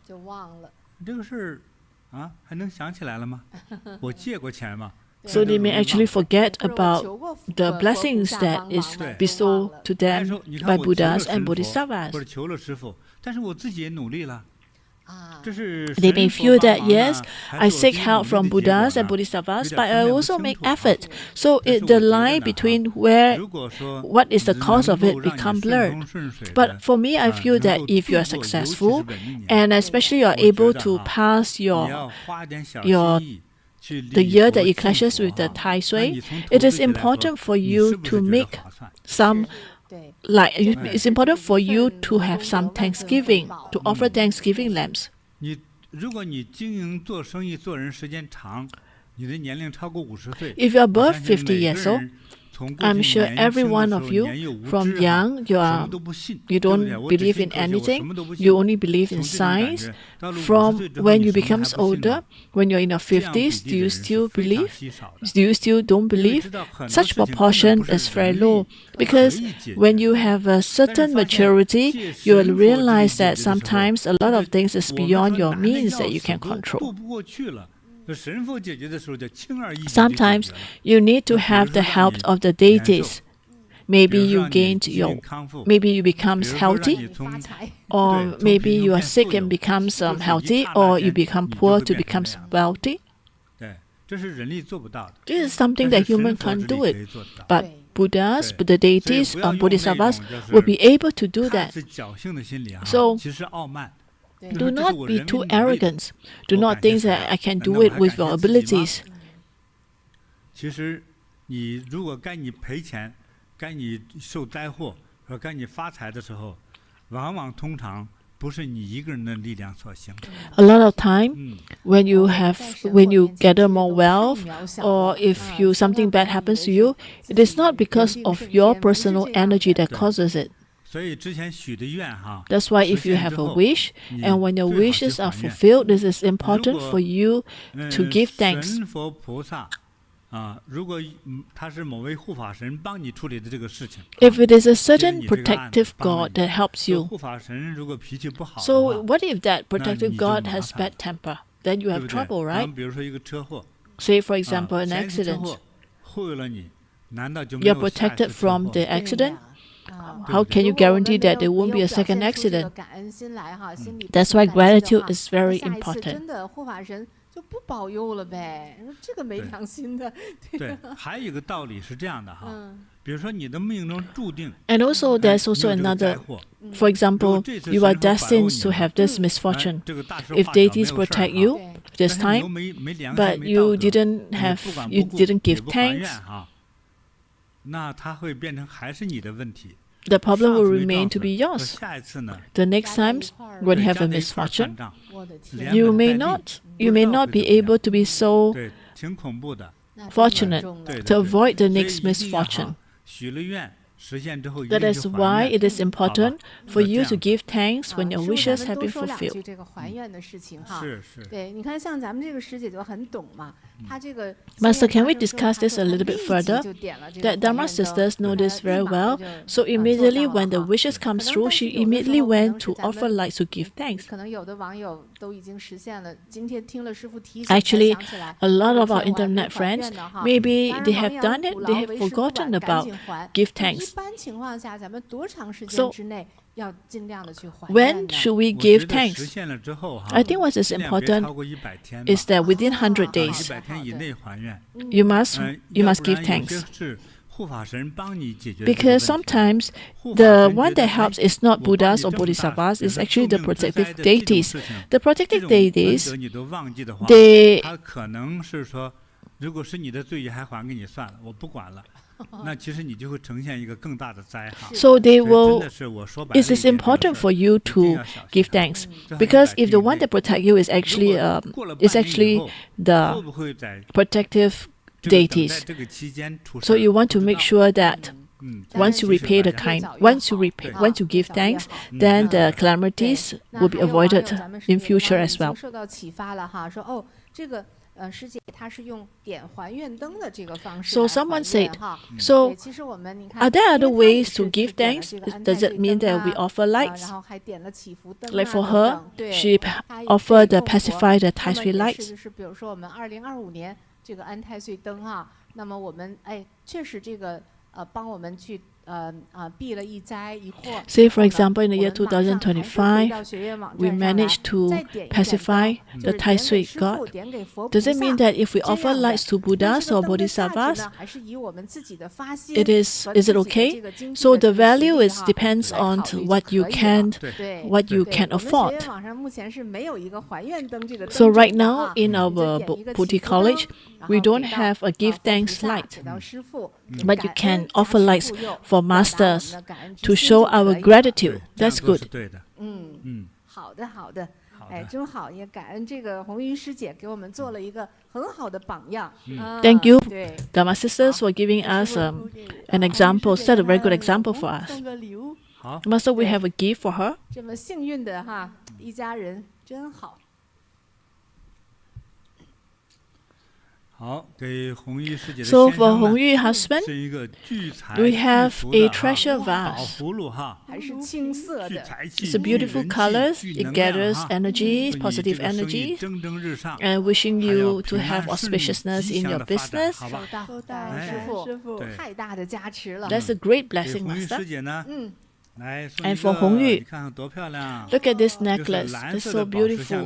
So they may actually forget about the blessings that is bestowed to them by Buddhas and Bodhisattvas. They may feel that, yes, I seek help from Buddhas and Bodhisattvas, but I also make effort. So the line between what is the cause of it become blurred. But for me, I feel that if you are successful, and especially you are able to pass the year that it clashes with the Tai Sui, it is important for you to make some, it's important for you to have some thanksgiving, to offer thanksgiving lamps. If you are above 50 years old, I'm sure every one of you, from young, you don't believe in anything. You only believe in science. From when you become older, when you're in your 50s, do you still believe? Do you still don't believe? Such proportion is very low. Because when you have a certain maturity, you will realize that sometimes a lot of things is beyond your means that you can control. Sometimes you need to have the help of the deities. Maybe you maybe you become healthy, or maybe you are sick and become healthy, or you become poor to become wealthy. This is something that human can't do it. But Buddhas, the deities, Bodhisattvas will be able to do that. So Do not be too arrogant. Do not think that I can do it with your abilities. 其实你如果该你赔钱，该你受灾祸和该你发财的时候，往往通常不是你一个人的力量所行。A lot of time, when you gather more wealth, or if something bad happens to you, it is not because of your personal energy that causes it. 所以之前许的愿哈。That's why if you have a wish, and when your wishes are fulfilled, this is important for you to give thanks. 神佛菩萨如果他是某位护法神帮你处理的这个事情。If it is a certain protective God that helps you. 护法神如果脾气不好。So what if that protective God has bad temper? Then you have trouble, right? 比如说一个车祸。Say for example an accident. 护了你，难道就没有 You're protected from the accident? How can you guarantee that there won't be a second accident? That's why gratitude is very important. 就不保佑了呗，这个没良心的。对，还有一个道理是这样的哈，比如说你的命中注定。And also there's also another. For example, you are destined to have this misfortune. If deities protect you this time, but you didn't give thanks, 那它会变成还是你的问题。The problem will remain to be yours. The next times when you have a misfortune, you may not be able to be so fortunate to avoid the next misfortune. That is why it is important for you to give thanks when your wishes have been fulfilled. 对，你看像咱们这个师姐就很懂嘛。 Master, can we discuss this a little bit further? That Dharma sisters know this very well. So immediately when the wishes come through, she immediately went to offer lights to give thanks. Actually, a lot of our internet friends, maybe they have done it, they have forgotten about give thanks. So, when should we give thanks? I think what is important is that within 100 days, you must give thanks. Because sometimes the one that helps is not Buddhas or Bodhisattvas, it's actually the protective deities. The protective deities, they 如果是你的罪业还还给你算了，我不管了。那其实你就会呈现一个更大的灾哈。So they will. It is important for you to give thanks because if the one that protect you is actually the protective deities, so you want to make sure that once you give thanks, then the calamities will be avoided in future as well. So someone said, so are there other ways to give thanks? Does it mean that we offer lights? Like for her, she offered the Pacify the Tai Sui lights. Say for example in the year 2025, we managed to pacify the Tai Sui God. Does it mean that if we offer lights to Buddhas or Bodhisattvas, is it okay? So the value depends on what you can afford. So right now in our Bodhi college, we don't have a give thanks light, but you can offer lights for masters to show our gratitude. That's good. 好的，好的，哎，真好，也感恩这个红云师姐给我们做了一个很好的榜样。Thank you, Dharma sisters, for giving us an example, set a very good example for us. Master, we have a gift for her. 这么幸运的哈，一家人真好。So for Hong Yu husband, we have a treasure vase. It's a beautiful colors. It gathers energy, positive energy, and wishing you to have auspiciousness in your business. That's a great blessing, Master. And for Hong Yu, look at this necklace. It's so beautiful.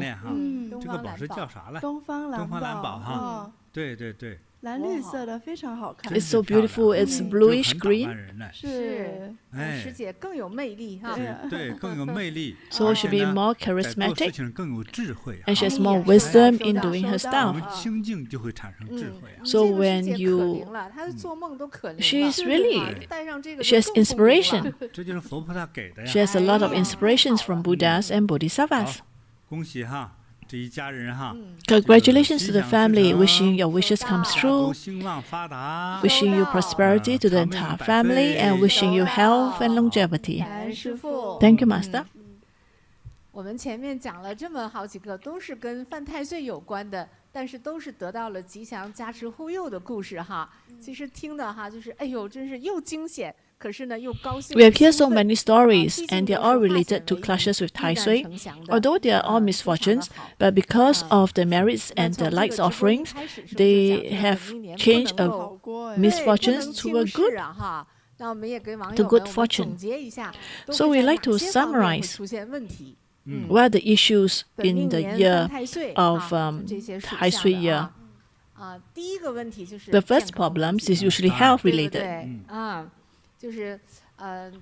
这个宝石叫啥来？东方蓝宝哈。对对对，蓝绿色的非常好看。 It's so beautiful. It's bluish green. 是，师姐更有魅力哈。对，更有魅力。 So she be more 在做事 charismatic 情更有智慧。 and she has more wisdom in doing her 我 style. 们清静就会产生智慧啊。 So when 这个师姐可 you 灵了，她做梦都可灵了。 she's really 带上这个 she has 就更聪明了 inspiration. 这就是佛菩萨给的呀。 She has a lot of inspirations from Buddhas and Bodhisattvas. 恭喜哈，这一家人哈。 Congratulations to the family. Wishing your wishes come 都 true. 兴旺发达。 Wishing you prosperity to the entire family and wishing you health and longevity. 感恩师父。 Thank you, Master. 我们前面讲了这么好几个，都是跟犯太岁有关的，但是都是得到了吉祥加持护佑的故事哈。其实听的哈，就是哎呦，真是又惊险，可是呢又高兴。 We have heard so many stories, and they are all related to clashes with Tai Sui. Although they are all misfortunes, but because of the merits and the lights offerings, they have changed a 好过哎。 misfortunes to a good. 哈。那我们也给网 to 友 good 们 fortune. 总结一下， So we like to summarize 出现问题。 What are the issues 本 in 命 the 年 year 犯太岁 of 这些属 Tai 相 Sui 的 year? 第一个问题就是 The 健 first 康问 problems 题 is usually health 对不 related. 对？就是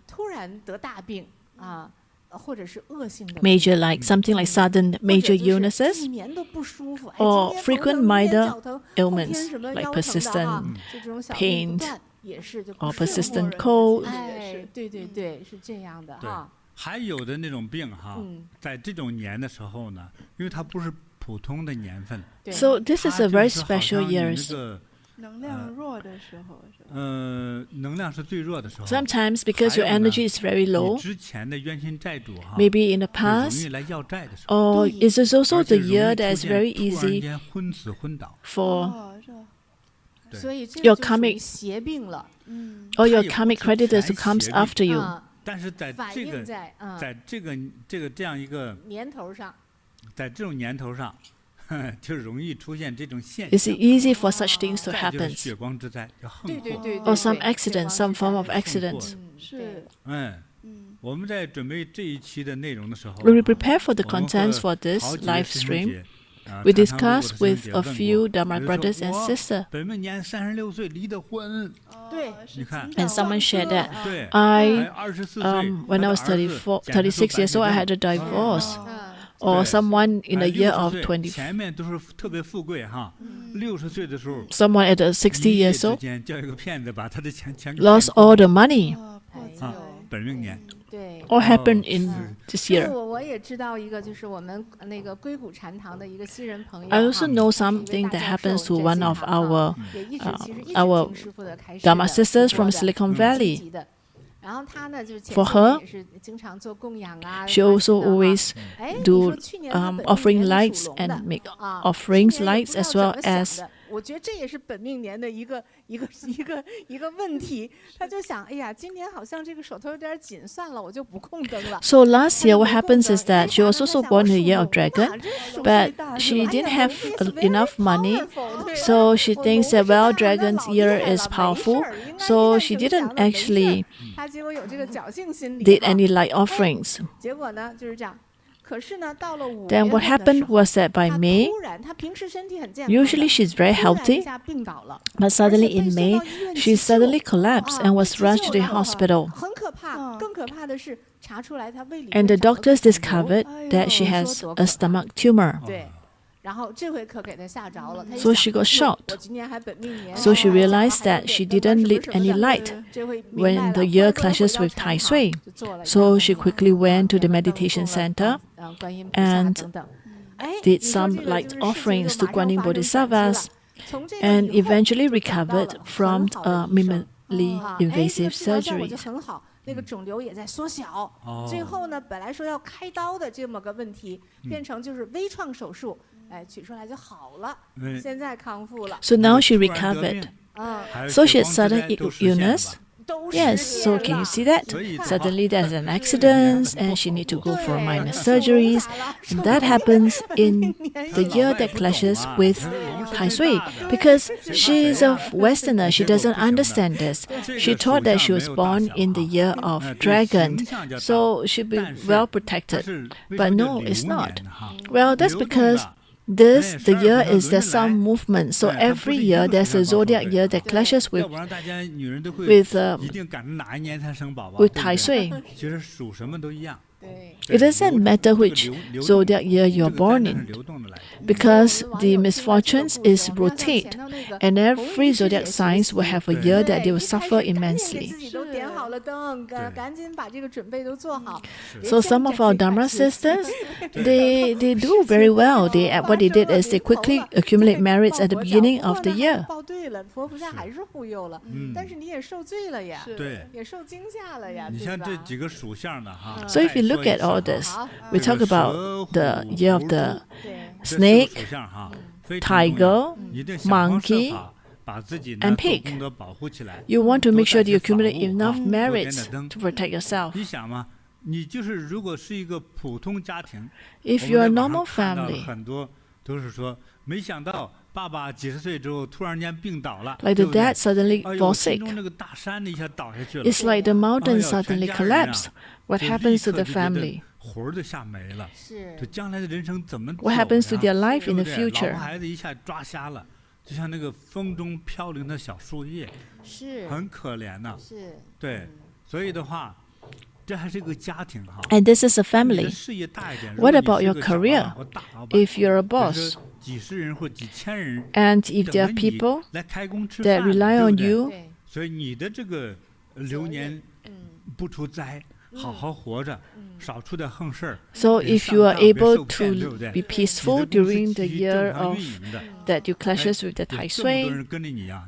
突然得大病或者是恶性的 Major, like something like sudden 或者 major 就是 illnesses 一年都不舒服， or 今天 frequent 头疼明天 minor 脚疼后 ailments 天什么 like 腰疼的 persistent 就这种小病 pain 不断也是就 or 不顺 persistent 人 cold. 哎，对对对，是这样的对哈。还有的那种病哈，在这种年的时候呢，因为它不是普通的年份， 对 So this is 它 a 就 very 是好 special 像你那 years. 个能量弱的时候是吧？能量是最弱的时候。 Sometimes because your 还有呢 energy is very 你 low, 之前的冤亲债主哈， maybe in the 会容 past, 易来要债的时候， or it is also 而 the 且容易 year 出 that is 现 very 突然 easy 间昏死昏倒。 for 哦，这所以这 Your 个就属于 karmic 邪病了， all your 它也不 karmic 是 creditors 全 who comes 邪病 after you. 但是在反这个映在在这个这样一个年头上。在这种年头上，就容易出现这种现 It's 象。 easy for such things to 再就是 happen. 血光之灾，叫横祸。对对对 Or some 对 accident, some form of accident. 是我们在准备这一期的内容的时候， When we prepare for the 我们 contents 和 for this 好几位 live 师兄 stream, 姐 we 常常 discuss 如果 with 师 a 兄姐 few 问过 Dharma 比如说 brothers and 我 sisters. 本命年36岁离的婚，对，你看 And someone shared that 对， I, 还24岁 when I was 34, 36 years old, I had a divorce. Or someone in the year of 20, 前面都是特别富贵哈，60岁的时候， someone at 60一夜 years 之 old 间叫一个骗子把他的钱给 lost 骗光 all the money. 破啊财。本命年。对。 All happened in 是 this 这 year. 个我也知道一个，就是我们那个硅谷禅堂的一个新人朋友。 I also 哈 know 他是一位 something 大 that 教 happens 授 to 在 one 新 of 堂 our 也一直其实一直 our 听师傅的开示 Dharma 的 sisters from 直播的 Silicon 积 Valley. 极的。然后他呢，就是前 For 些年 her, 也是经常做供养啊。 She 发 also 心的哈 always 哎，你 do 说去年他本命 offering 年是 lights 属龙的 and make 啊 offerings 今年也 lights 不知道 as 怎 well 么想 as 的我觉得这也是本命年的一个问题。他就想，哎呀，今年好像这个手头有点紧，算了，我就不控灯了。 So last 他 year, 就 what 不控 happens 灯 is that she 为 was 啥呢？ also 他想 born in 我 the 属 year of 龙的 dragon, 这属 but 最大 she 是吧？哎 didn't 呀 have 我 enough money, powerful，对 so she 我 thinks 龙 that 是 well, 大的 dragon's 老 ear 厉害 is 了，没事 powerful, 儿，应该 so 应 she 该怎么 didn't 想的没事儿 actually 他结果有这个侥幸心理 did 哈 any light offerings. 结果呢就是这样。可是呢，到了5 Then 月 what 份的时 happened 候， was that by 她 May, 突然，她平时身体很健康的， usually she's very 突然一 healthy, 下病倒了， but suddenly 而且 in 被送 May, 到医院 she 急救 suddenly collapsed 啊 and 被 was 急 rushed 救 to the 了 hospital. 很可怕。更可怕的是，查出来她胃里 And 面 the 长了个 doctors 肿瘤 discovered 哎呦， that she 你说 has 多可 a 怕 stomach tumor. 对，然后这回可给她吓着了。她一 So 想 she got 哟 shocked. 我今年还本命年， So she 讲了 realized 还有 that she 点灯啊 didn't 什么 lit 什么 any 的 light 这回明白 when 了 the 回 year 过头 clashes 回到 with 禅 Tai 堂 Sui. 就做了一 So 个 she 供 quickly 养 went to the 点了灯 meditation 供了 center 观音菩萨 and 等等。哎， did 你说 some 这个 light 就是事情 offerings 就 to 马上 Guanyin 发生转机了 Bodhisattvas 从这个 and 以后 eventually 就找到 recovered 了 from 很好的医生 minimally 啊，哎，这个 invasive 治疗效果 surgeries. 就很好，那个肿瘤也在缩小。最后呢，本来说要开刀的这么个问题，变成就是微创手术，哎，取出来就好了，现在康复了。 So now she 突然得 recovered. 病 So she 血 had 光之 sudden 灾都实现了 illness. 吧 都 Yes, 实 so 现 can you 了 see that? 所以的话 Suddenly there's an accident and she need to go for 对 minor 属龙 surgeries. 咋了 And that happens in 年 the 有 year that clashes with Tai Sui because she is a Westerner. She doesn't understand this. She thought that she was born in the year of dragon, so she'd be well protected. But no, it's not. Well, that's because the year is the sun movement. So every year there's a zodiac year that clashes with Tai Sui. It doesn't matter which zodiac year you're born in, because the misfortunes is rotate, and every zodiac signs will have a year that they will suffer immensely. So some of our Dharma sisters, they do very well. What they did is they quickly accumulate merits at the beginning of the year. So if you look at all this, we talk about the year of the snake, tiger, monkey, and pig. You want to make sure that you accumulate enough merits to protect yourself. If you're a normal family, like the dad suddenly falls sick, it's like the mountain suddenly collapsed. What happens to the family? What happens to their life in the future? And this is a family. What about your career? If you're a boss, and if there are people that rely on you, so if you are able to be peaceful during the year of that you clashes with the Tai Sui,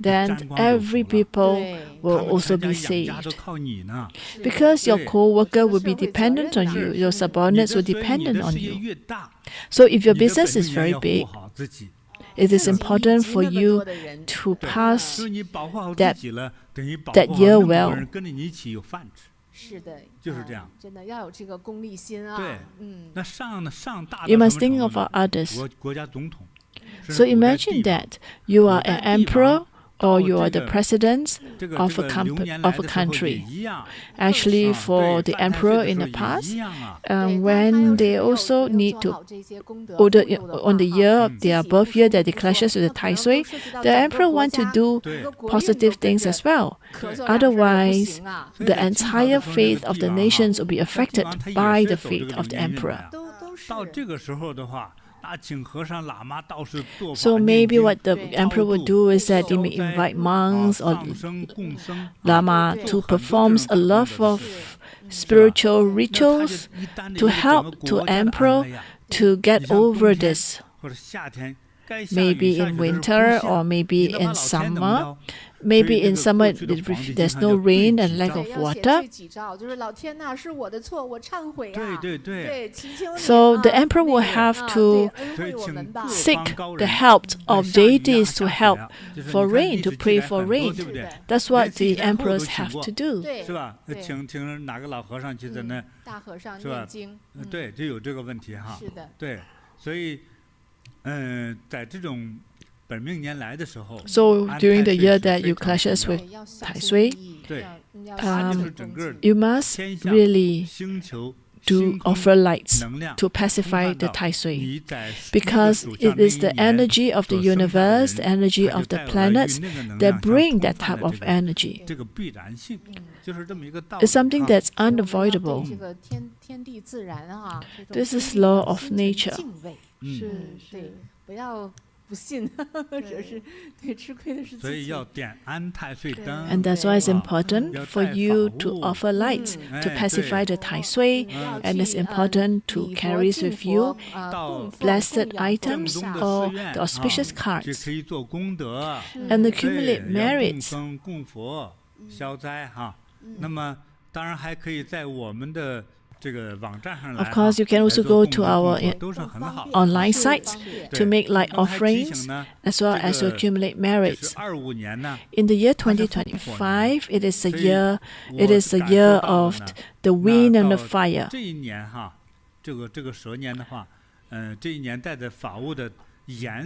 then every people will also be saved. Because your co-worker will be dependent on you, your subordinates will be dependent on you. So if your business is very big, it is important for you to pass that year well. You must think of others. So imagine that you are an emperor or you are the president of a country. Actually, for the emperor in the past, when they also need to order on the year of their birth year that they clashes with the Tai Sui, the emperor wants to do positive things as well. Otherwise, the entire fate of the nations will be affected by the fate of the emperor. So maybe what the emperor would do is that he may invite monks or lama to perform a lot of spiritual rituals to help the emperor to get over this. Maybe in winter or maybe in summer. Maybe in summer there's no rain and lack of water. So the emperor will have to seek the help of deities to help for rain, to pray for rain. That's what the emperors have to do. So during the year that you clashes with Tai Sui, you must really offer lights to pacify the Tai Sui, because it is the energy of the universe, the energy of the planets that bring that type of energy. It's something that's unavoidable. This is law of nature. And that's why it's important for you to offer lights to pacify the Tai Sui, and it's important to carry with you blessed items or the auspicious cards and accumulate merits. Of course, you can also go to our online sites to make light offerings as well as to accumulate merits. In the year 2025, it is a year of the wind and the fire.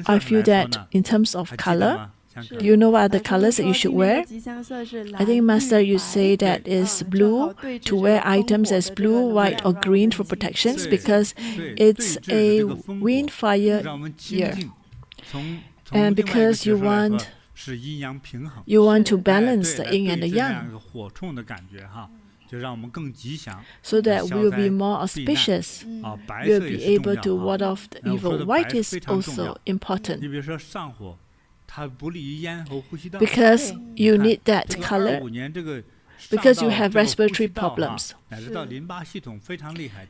I feel that in terms of color, Do you know what are the colors that you should wear? I think, Master, you say that is blue, to wear items as blue, white, or green for protections because it's a wind fire year. And because you want to balance the yin and the yang, so that we will be more auspicious. We will be able to ward off the evil. White is also important because you need that color because you have respiratory problems.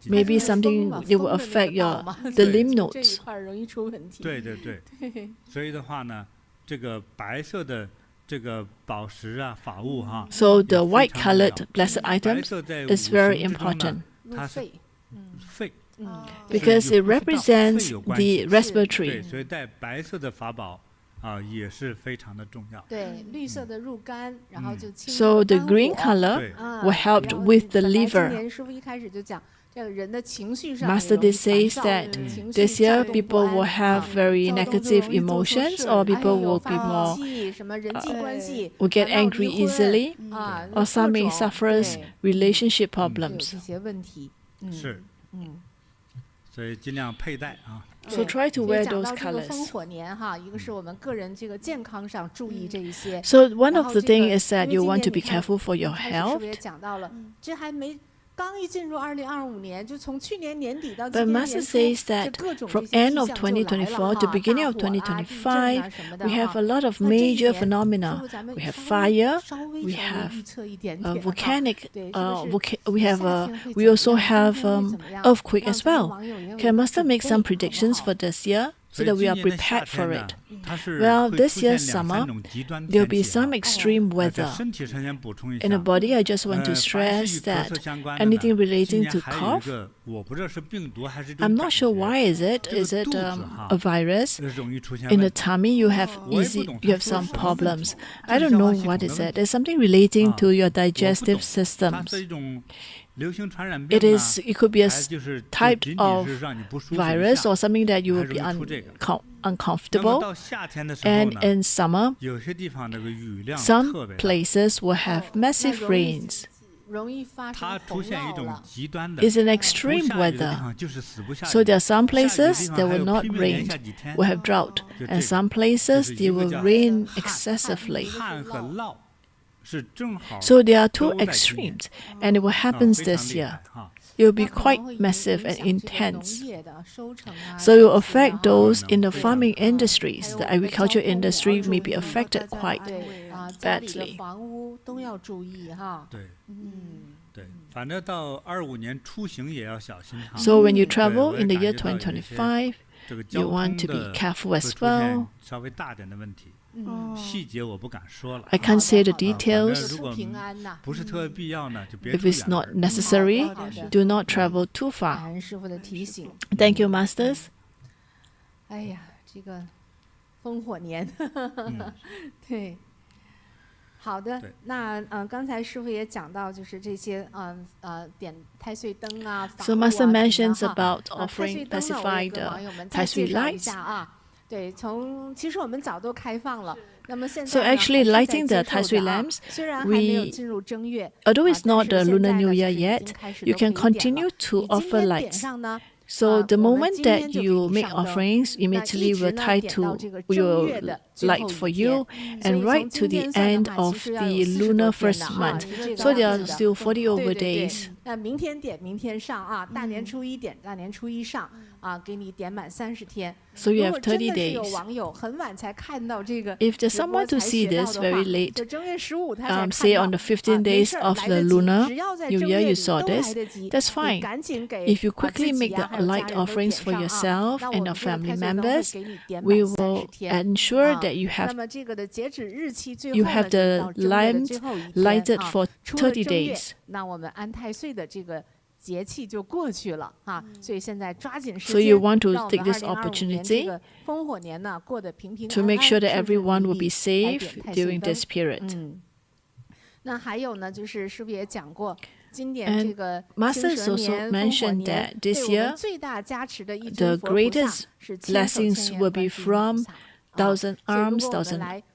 Maybe something it will affect the lymph nodes. So the white-colored blessed items is very important because it represents the respiratory. So the green color will help with the liver. Master did says that this year people will have very negative emotions, or people will be more will get angry easily, or some may suffer relationship problems. So try to wear those colors. So one of the things is that you want to be careful for your health. But Master says that from end of 2024 to beginning of 2025, we have a lot of major phenomena. We have fire, we have volcanic, we also have earthquake as well. Can Master make some predictions for this year so that we are prepared for it? Well, this year's summer, there will be some extreme weather. In the body, I just want to stress that anything relating to cough, I'm not sure why is it. Is it a virus? In the tummy, you have some problems. I don't know what is it. There's something relating to your digestive systems. It could be a type of virus or something that you will be uncomfortable. And in summer, some places will have massive rains. It's an extreme weather. So there are some places that will not rain, will have drought, and some places they will rain excessively. So there are two extremes, and it will happen this year. It will be quite massive and intense. So it will affect those in the farming industries. The agriculture industry may be affected quite badly. So when you travel in the year 2025, you want to be careful as well. I can't say the details. If it's not necessary, do not travel too far. Thank you, Masters. 好的，那刚才师父也讲到，就是这些点太岁灯啊，法物啊 So Master mentions about offering pacifying the Tai Sui lights. 对，其实我们早都开放了。那么现在 So actually lighting the Tai Sui lamps, although it's not the Lunar New Year yet, you can continue to offer lights. So the moment that you make offerings, immediately will light for you, and right to the end of the lunar first month. So there are still 40 over days. 明天点，明天上啊！大年初一点，大年初一上啊，给你点满30天。 So you have 30 days. 有网友很晚才看到这个 If there's someone to see this very late, 正月15他才看到 say on the 15 days of the Lunar New Year you saw this, that's fine. If you quickly make the light offerings for yourself and your family members, we will ensure that you have the lamps lighted for 30 days. 那我们安太岁的这个节气就过去了啊，所以现在抓紧时间。 So you want to take this opportunity 烽火年呢过得平平安安 to make sure that everyone will be safe during this period. 那还有呢，就是师父也讲过。 And Masters also mentioned that this year, the greatest blessings will be from 1,000 arms, 1,000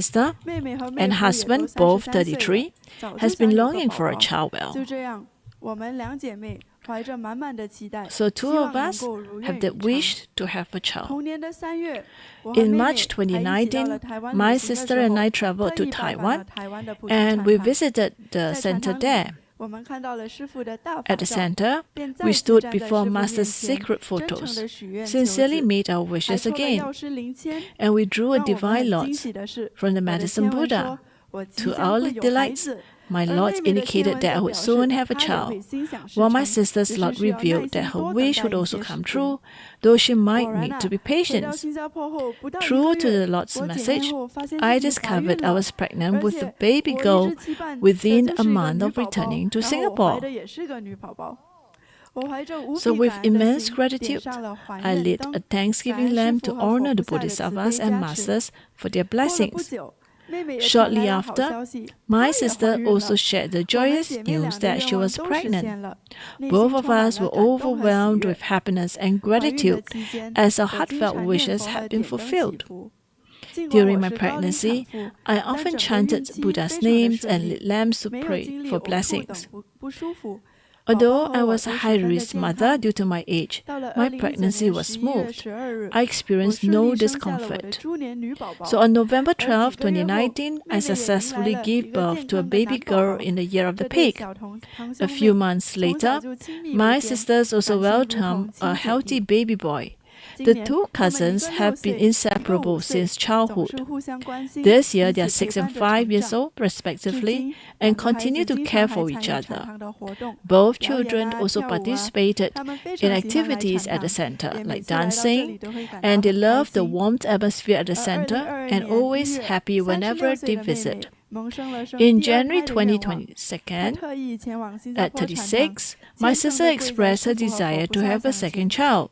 sister 妹妹和妹 and 夫也 husband, 都 both 33岁 33, 了，早就 has 想 been 有个 longing 宝 for a 宝。 child 就 well. 这样，我们两姐妹怀着满满的期待， So 希 two 望 of 能 us 够如 have 愿 the 以偿。 wish to have a child. 同年的3月，我和 In 妹妹 March 还一起到了 2019, 台湾 my 旅行的 sister 时 and 候， I traveled 特 to 意拜访了 Taiwan 台湾的普 and 通 we 禅堂。 visited the 在禅 center 堂 there. 里，我们看到了师父的大 At 法 the 照， center, 便 we 再次 stood 站在师 before 父面 Master's 前， sacred 真诚 photos, 的许愿求 sincerely 子， made our 还 wishes 抽了 again, 药师灵签。 and we drew a 让我们 divine 很惊 lot 喜的是， from the 我的 medicine 签文 Buddha. 说，我即 To 将 our 会有孩 delights, 子， My Lord indicated that I would soon have a child, while my sister's Lord revealed that her wish would also come true, though she might need to be patient. True to the Lord's message, I discovered I was pregnant with a baby girl within a month of returning to Singapore. So with immense gratitude, I lit a Thanksgiving lamp to honor the Bodhisattvas and Masters for their blessings. Shortly after, my sister also shared the joyous news that she was pregnant. Both of us were overwhelmed with happiness and gratitude as our heartfelt wishes had been fulfilled. During my pregnancy, I often chanted Buddha's names and lit lamps to pray for blessings. Although I was a high-risk mother due to my age, my pregnancy was smooth. I experienced no discomfort. So on November 12, 2019, I successfully gave birth to a baby girl in the year of the pig. A few months later, my sisters also welcomed a healthy baby boy. The two cousins have been inseparable since childhood. This year, they are 6 and 5 years old, respectively, and continue to care for each other. Both children also participated in activities at the center, like dancing, and they love the warm atmosphere at the center and always happy whenever they visit. In January 2022, at 36, my sister expressed her desire to have a second child.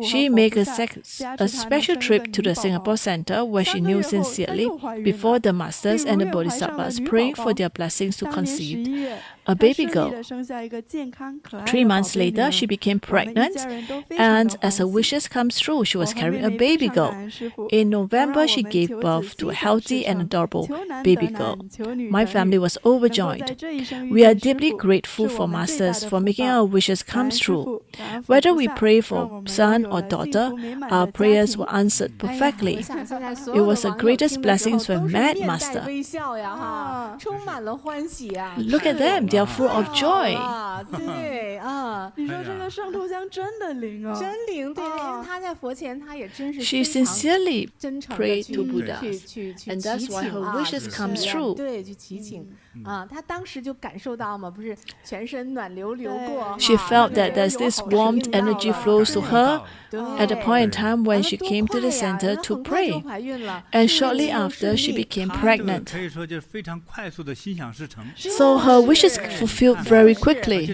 She made a special trip to the Singapore Center where she knew sincerely before the Masters and the Bodhisattvas praying for their blessings to conceive a baby girl. 3 months later, she became pregnant, and as her wishes come true, she was carrying a baby girl. In November, she gave birth to a healthy and adorable baby girl. My family was overjoyed. We are deeply grateful for Masters for making our wishes come true. Whether we pray for son or daughter, our prayers were answered perfectly. It was the greatest blessings when met Master. Look at them, they are full of joy. She sincerely prayed to Buddha, and that's why her wishes come true. She felt that there's this warm energy flows to her at the point in time when she came to the center to pray. And shortly after, she became pregnant. So her wishes fulfilled very quickly.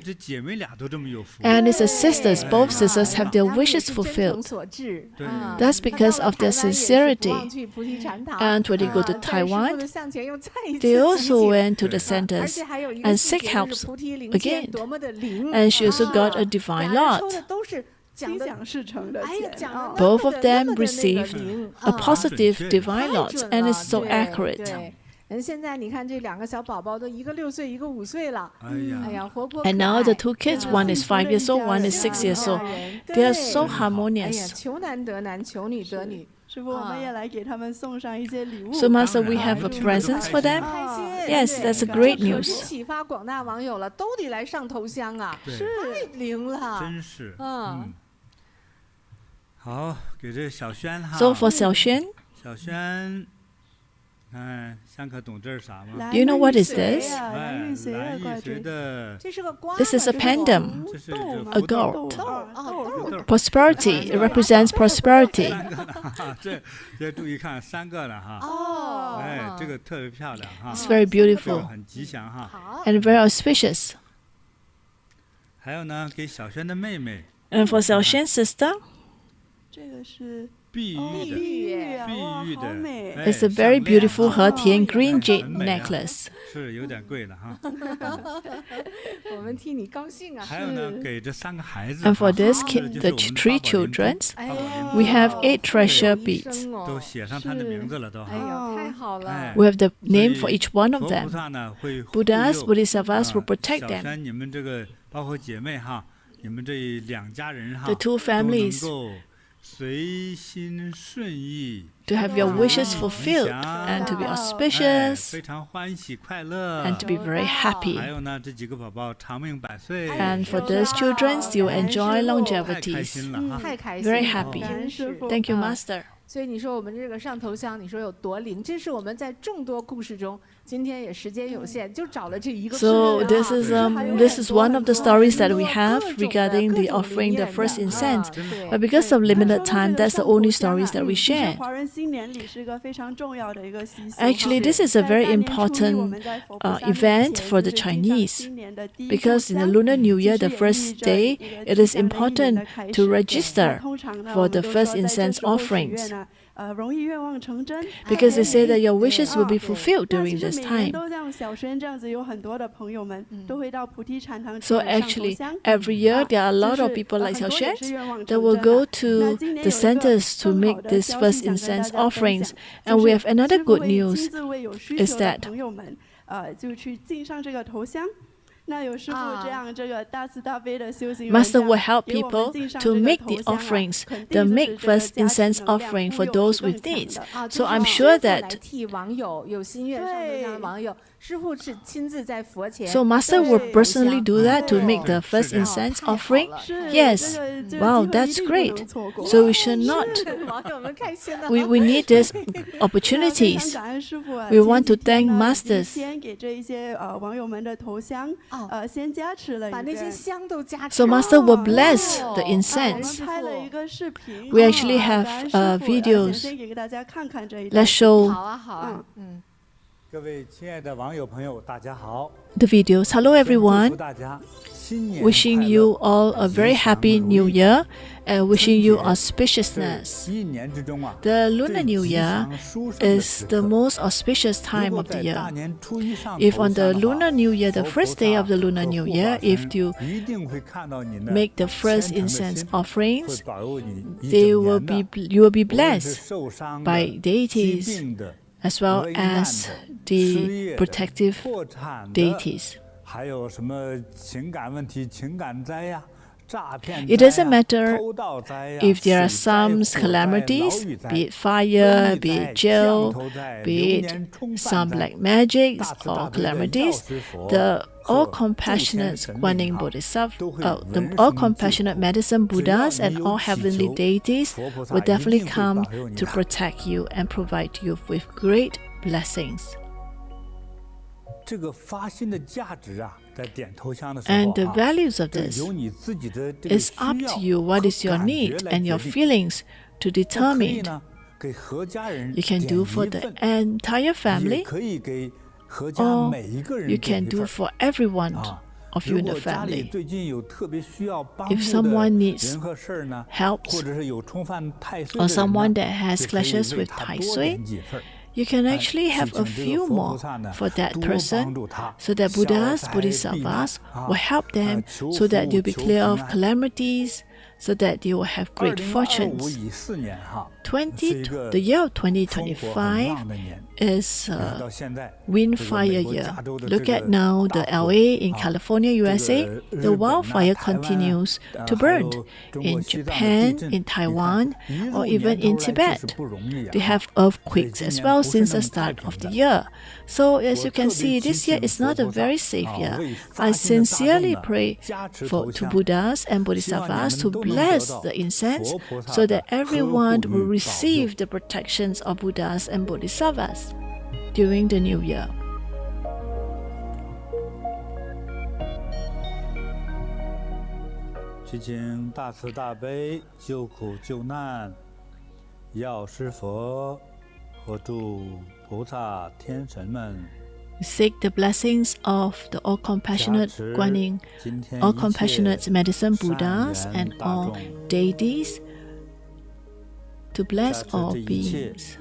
And it's the sisters, both sisters have their wishes fulfilled. That's because of their sincerity. And when they go to Taiwan, they also went to the centers and seek help again. And she also got a divine lot. Both of them received a positive divine lot, and it's so accurate. And now the two kids, one is 5 years old, one is 6 years old. They are so harmonious. So Master, we have a present for them? Yes, that's a great news. So for Xiaoxuan, do you know what is this? This is a pendant, a gold. Prosperity, it represents prosperity. It's very beautiful and very auspicious. And for Xiaoxuan's sister, it's a very beautiful Hetian green jade necklace. And for this kid, the 3 children, we have 8 treasure beads. We have the name for each one of them. Buddhas, Bodhisattvas will protect them. The 2 families, to have your wishes fulfilled and to be auspicious and to be very happy. And for those children, you enjoy longevity. Very happy. Thank you, Master. 所以你说我们这个上头香，你说有多灵？这是我们在众多故事中，今天也时间有限，就找了这一个。 So this is one of the stories that we have regarding the offering the first incense. But because of limited time, that's the only stories that we share. Actually, this is a very important event for the Chinese, because in the Lunar New Year, the first day, it is important to register for the first incense offerings, because they say that your wishes will be fulfilled during this time. So actually, every year there are a lot of people like Xiaoshuan that will go to the centers to make this first incense offerings. And we have another good news is that Master will help people to make the offerings, the make first incense offering for those with needs. So I'm sure that so Master will personally do that to make the first incense offering? Yes. Wow, that's great. So we should not. We need these opportunities. We want to thank Masters. So Master will bless the incense. We actually have videos. Let's show the videos. Hello everyone. Wishing you all a very happy new year and wishing you auspiciousness. The Lunar New Year is the most auspicious time of the year. If on the Lunar New Year, the first day of the Lunar New Year, if you make the first incense offerings, you will be blessed by deities as well as the protective deities. It doesn't matter if there are some calamities, be it fire, be it jail, be it some black magic or calamities, the all-compassionate Guanyin Bodhisattva, the all-compassionate medicine Buddhas and all heavenly deities will definitely come to protect you and provide you with great blessings. And the values of this is up to you. What is your need and your feelings to determine? You can do for the entire family, or you can do for everyone of you in the family. If someone needs help or someone that has clashes with Tai Sui, you can actually have a few more for that person, so that Buddhas, Bodhisattvas will help them so that they'll be clear of calamities, so that they will have great fortunes. The year of 2025 is wind fire year. Look at now the LA in California, USA, the wildfire continues to burn. In Japan, in Taiwan, or even in Tibet, they have earthquakes as well since the start of the year. So as you can see, this year is not a very safe year. I sincerely pray to Buddhas and Bodhisattvas to bless the incense so that everyone will receive the protections of Buddhas and Bodhisattvas during the new year. Seek the blessings of the all-compassionate Guanyin, all-compassionate medicine Buddhas and all deities to bless all beings,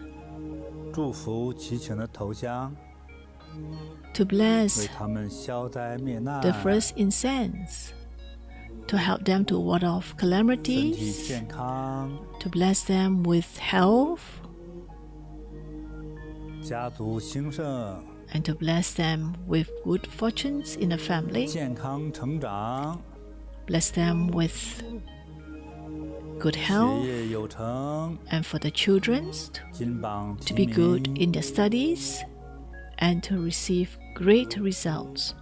to bless the first incense, to help them to ward off calamities, to bless them with health, and to bless them with good fortunes in the family, bless them with good health, and for the children to be good in their studies and to receive great results.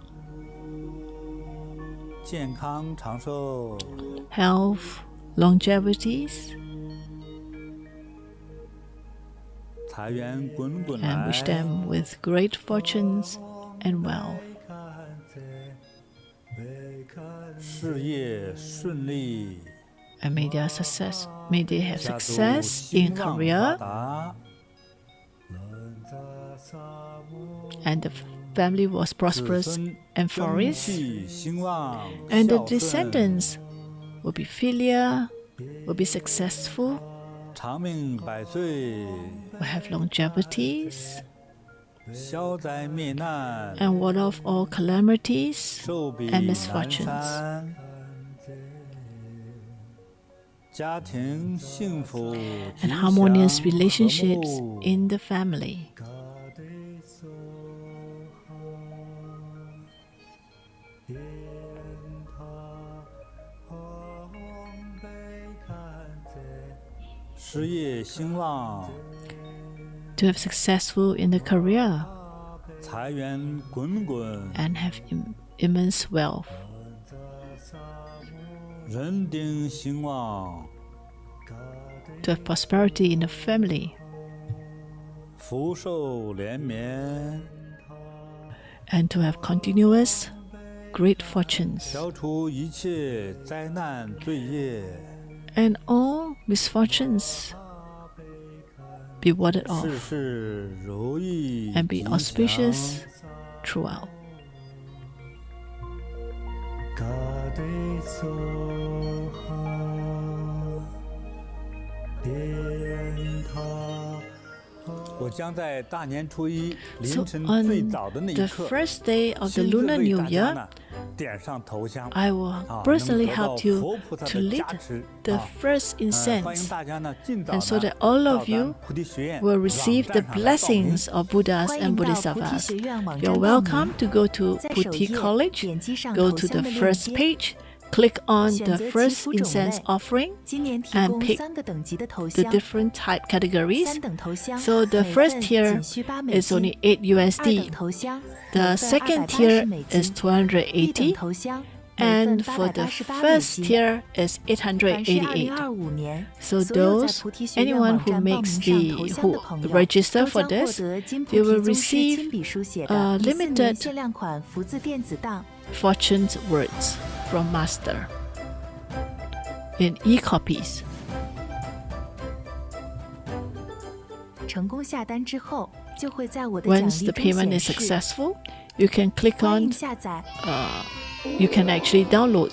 Health, longevities, and wish them with great fortunes and wealth. 事业顺利 And may they have success in career, and the family was prosperous and flourish, and the descendants will be filial, will be successful, 长命百岁 will have longevities, 消灾灭难 and ward off all calamities 寿比 and 南 misfortunes. 山家庭幸福 and harmonious relationships in the family. To have successful in the career and have immense wealth. 人丁兴旺 To have prosperity in the family. 福寿连绵 And to have continuous great fortunes. 消除一切灾难罪业 And all misfortunes be warded off 事事如意 and be 吉祥 auspicious throughout. 我将在大年初一 So 凌晨 on 最早的那一 the 刻 first day of the 亲自 Lunar 为 New 大家 Year, 呢点上头香 I will 啊 personally 能得到 help you 佛菩萨 to 的 lit 加持 the 啊 first 欢迎 incense, 大家呢尽早 and 呢 so that all 到 of 咱 you 菩提学院 will 网 receive the 站上来报名 blessings of Buddhas 欢 and 迎到菩提 Bodhisattvas. 学院网 You're 站报 welcome 名， to go to 在首 Bodhi 页 College, 点击上 go 头 to 像 the 的链 first 接， page, click on 选 the 择祈 first 福种 incense 类。 offering, 今年提 and 供 pick 3个等级的头 the 香， different type categories. 3等头香， So the 每 first 份 tier 仅需8美 is 金 only 8 2 等 USD. 头香， The 每份 second 280 tier 美 is 金，1等280, 头香，每份 and for the 888美 first 金。 tier is 凡是 888. 2025年 So 所有在 those 菩提学院 anyone 网 who 站报 makes 名上 the 头香 who 的朋友， register 都 for 将获 this, 得金菩 they 提 will 宗师 receive 亲笔书写 a 的14年 limited 限量款福字电子档。 fortune's words from Master in e-copies. 成功下单之后，就会在我的奖 Once 励 the 中 payment 显 is 示。 successful, you can click 欢迎 on, 下载。 you can actually download.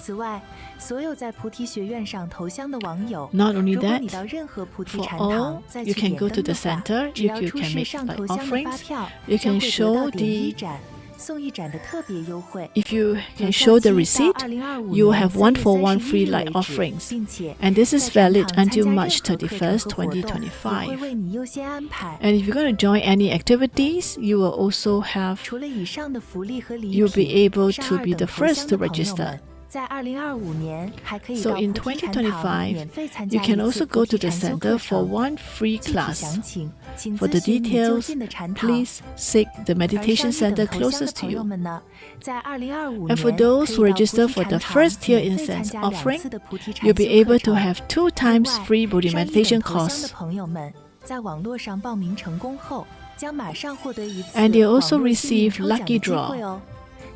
此外，所有在菩提学院上头香的网友， Not only 如果你 that, 到任何菩提 for 禅 all, 堂再 you 去 can 点 go to 灯 the 的话， center, 只 you, 要 you 出 can 示 make 上 like 头香的发 offerings. 票， You 将 can 会得 show 到点一 the, 展、送一展的特别优惠。 if you 有 can 效 show the 期 receipt, 到2025 you will 年 have one 3 for 月 one 31 free 日 light 为止， offerings. 并且 And this 在 is 禅 valid 堂参 until 加 March 任何课程 31st, 和活动，也会 2025. 为你优先安排。 And if you're going to join any activities, you will also have, 除了以上的福利和礼 you'll be 品， able 上 to 2 be 等 the 头 first 香 to 的朋友 register. 们，在2025年还可以 So 到 in 菩提禅堂2025, 免费参 you 加 can 一 also 次 go 菩 to 提 the 禅修 center 课 for 程。 one free 具体 class. 详情，请 For 咨 the 询你就 details, 近的禅堂。 please seek the 凡 meditation 上1 center 等头香的 closest to 朋友 you. 们呢，在2025 And for 年 those 可 who 以到菩 register 提 for 禅 the 堂 first tier 免费参 incense 加2 offering, 次的菩提禅 you'll be 修 able 课 to 程。 have 2 另 times 外， free Bodhi 上1 meditation 等头香的 course. 朋友们，在网络上报名成功后，将马上获得一次 And you 网 also 络幸运 receive 抽奖的 lucky 机 draw. 会哦。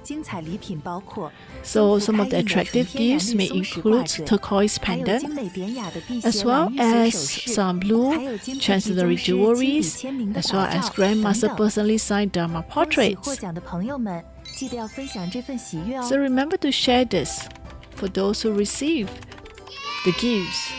精彩礼品包括 So 增幅 some of the 开印的纯 attractive 天然 gifts 绿 may 松石挂 include 坠， turquoise 还有 pendant, 精美典雅的辟 as 邪 well 蓝玉髓 as 首饰， some blue 还有金菩提宗 chancellery 师亲笔 jewelries, 签名的 as well 打 as 照 Grandmaster 等等。 personally signed Dharma 恭喜获 portraits. 奖的朋友们，记得要分享这份喜悦哦。 So remember to share this for those who receive the gifts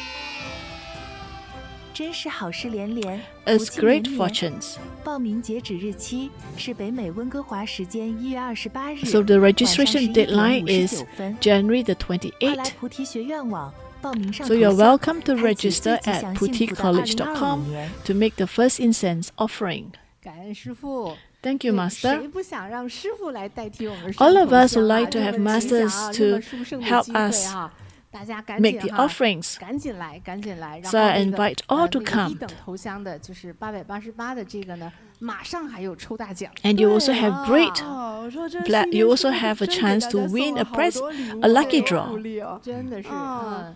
真是好事连连，福 as 气 great 绵绵。 fortunes. 报名截止日期是北美温哥华时间1月28日， So the 晚上 registration 11点 deadline 59 is 分。 January the 快来 28th. 菩提学院网报名上 So 头 you're 香， welcome to 开启 register 最吉 at 祥幸福的2025 puticollege.com 年。 to make the first incense offering. 感恩师父。 Thank you, 对 Master. 谁不想让师傅来代替我们 All 上 of 头 us 香 would 啊 like to 这 have 么吉祥 masters 啊 to 这么殊胜的 help 机会 us 哈，大家赶 make 紧 the 哈， offerings. 赶紧来，赶紧来。然 So 后 I 那个 invite all to 那个 come. 一等头香的，就是888的这个呢，马上还有抽大奖。 And you also have great 哦，我说这 Black- 新年 you 是 also 不是 have a 真给 chance 大 to 家送 win 了 a 好 prize- 多礼物 a lucky 好 draw 福利哦真的是，啊嗯，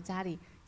家里，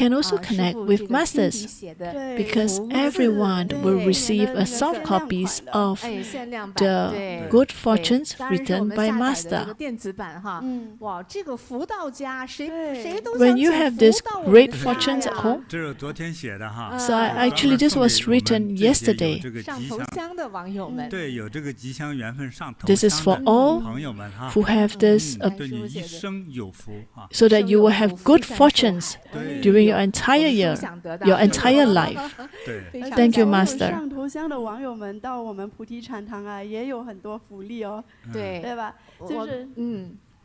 can also 师 connect 父 with 这个亲笔 masters 写的 because 福字 everyone will 对 receive a 那个 soft 限量 copies 款的 of 限量版 the 对 good 对 fortunes 当然是我 written 们 by 下载的这 master. 个电子版哈，嗯哇，这个福到家，谁对都 When 想 you 请 have 福 this 到我们 great 家 fortunes at 呀 home, 这是昨天写的哈。 so 啊 actually this was written 这些有 yesterday. 这个上头吉祥，香的网友们，对，有这个吉祥缘分上头 This is 香 for 的 all 朋友们哈， who have this 对你一生有福啊。 so that you will have good fortunes 对 during your entire 我 year, 们都想得到 your entire life. 对，非常 Thank you, 感 Master. 上头香的网友们到我们菩提禅堂啊，也有很多福利哦，对对吧？就是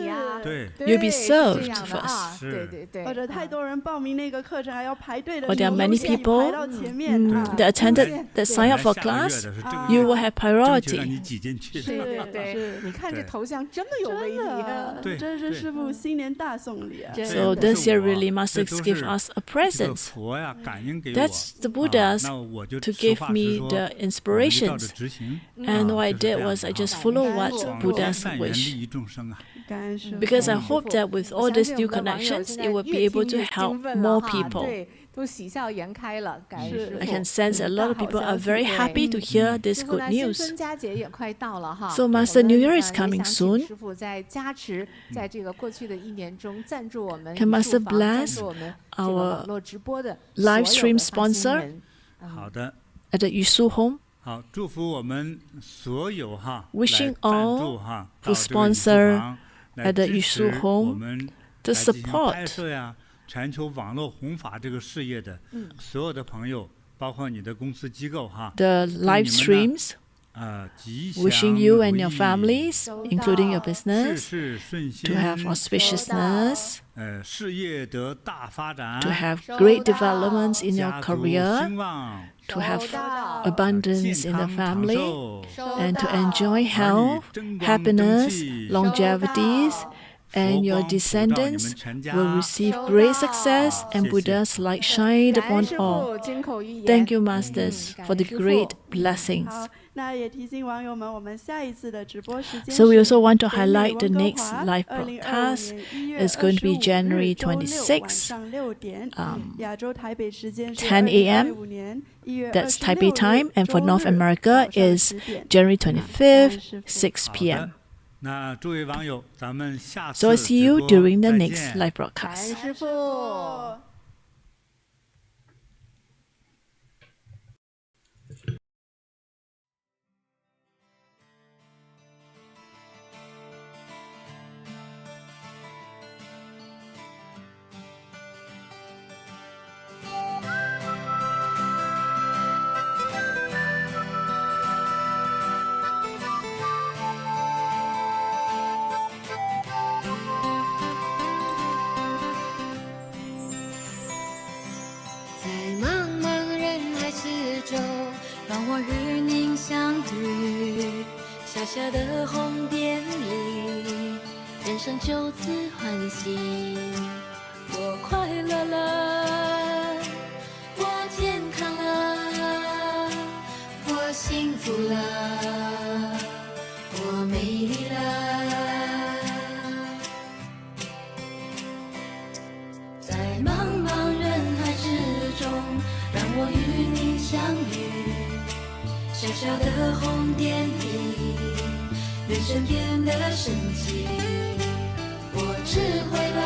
你呀，对 You'll be 是这 served 样的啊， first 对对对，或者太啊多人报名那个课程还要排队的 Or 时 there 候， are many 优先 people 排到前面啊 that attended, that 本 sign 来 up for 下个月 class, 的是这个 Ah. 月 you will have 争取让 priority. 你挤进去。对对对，是你看这对头像这么有威力啊！对这是师傅新年大送礼啊！真 So 的 this year 这不是我， really Master 这都 give 是 us a 这个 present. 佛呀感应给我 That's the Buddhas 那我就 to 实 give 话实 me 说 the 我们就照着 inspirations. 执行 And what I 就是这 did 样 was 的 I 哈 just follow what 广 Buddhas 善缘 wish. 利益众生啊。感恩师傅。 Because I 师 hope 傅 that with 我 all 相 these 信 new 我们的网友 connections, 现 it 在 will be 越 able 听 to 越 help 兴奋了 more 哈， people. 对，都喜笑颜开了，感恩师 I 傅。 can sense a lot of people are very happy to hear this 师傅 good 呢，新 news. 春佳节也快到了哈。 So 我 Master 们 New Year is 也 coming 想请 soon. 师傅在加持，在这个过去的一年中赞助我们 Can 艺 Master 术坊，赞 bless 助我们这个 our 网络直播的 live 所有 stream 的发心 sponsor 人。好的， at the Yu Shu Home, 好，祝福我们所有哈 Wishing 来赞 all 助哈 who 到这个艺术 sponsor 坊来 at the 支 Yu Shu 持 Home 我们 to 来进行 support 拍摄呀、全球网络弘法这个事业的所有的朋友，包括你的公司机构哈， the live streams, 吉祥 wishing you and 如 your 意 families, 收 including your 到 事 business, 事顺心 to，have auspiciousness, 事业得大发展， to have 收 great 到 developments in your 家族 career, 兴旺， to have 收到 abundance 健 in the 康长 family, 寿， and to 收到 enjoy 儿女 health, 争光争 happiness, 气， longevities, 收到 and your 佛光普照你 descendants 们全家。 will receive 收 great 到 success, and 谢谢。 Buddha's light shine 感恩 upon 师 all. 傅金口玉言。 Thank you, Masters, 感 for 恩 the 师傅 great blessings. 好，那也提醒网友们，我们下一次的直播时间 So we 是 also want to 北美 highlight the 温哥 next 华 live 2025 broadcast 年1月 is going to be 25 January 日周六晚 26th, 上6点，亚洲台北时间是10 a.m. 2025年1月 That's 26 Taipei time, and for 周 North 日 America 早上 is 10点 January 25th, 师傅 6 好 p.m. 的，那诸位网友，咱们下 So I 次 see 直 you 播 during the 再 next 见。 live 感 broadcast. 恩师傅。在茫茫人海之中，让我与您相遇。小小的红点里，人生就此欢喜。我快乐了，我健康了，我幸福了，我美丽了。在茫茫人海之中，让我与你相遇。小小的红点里，人生变得神奇。我智慧了。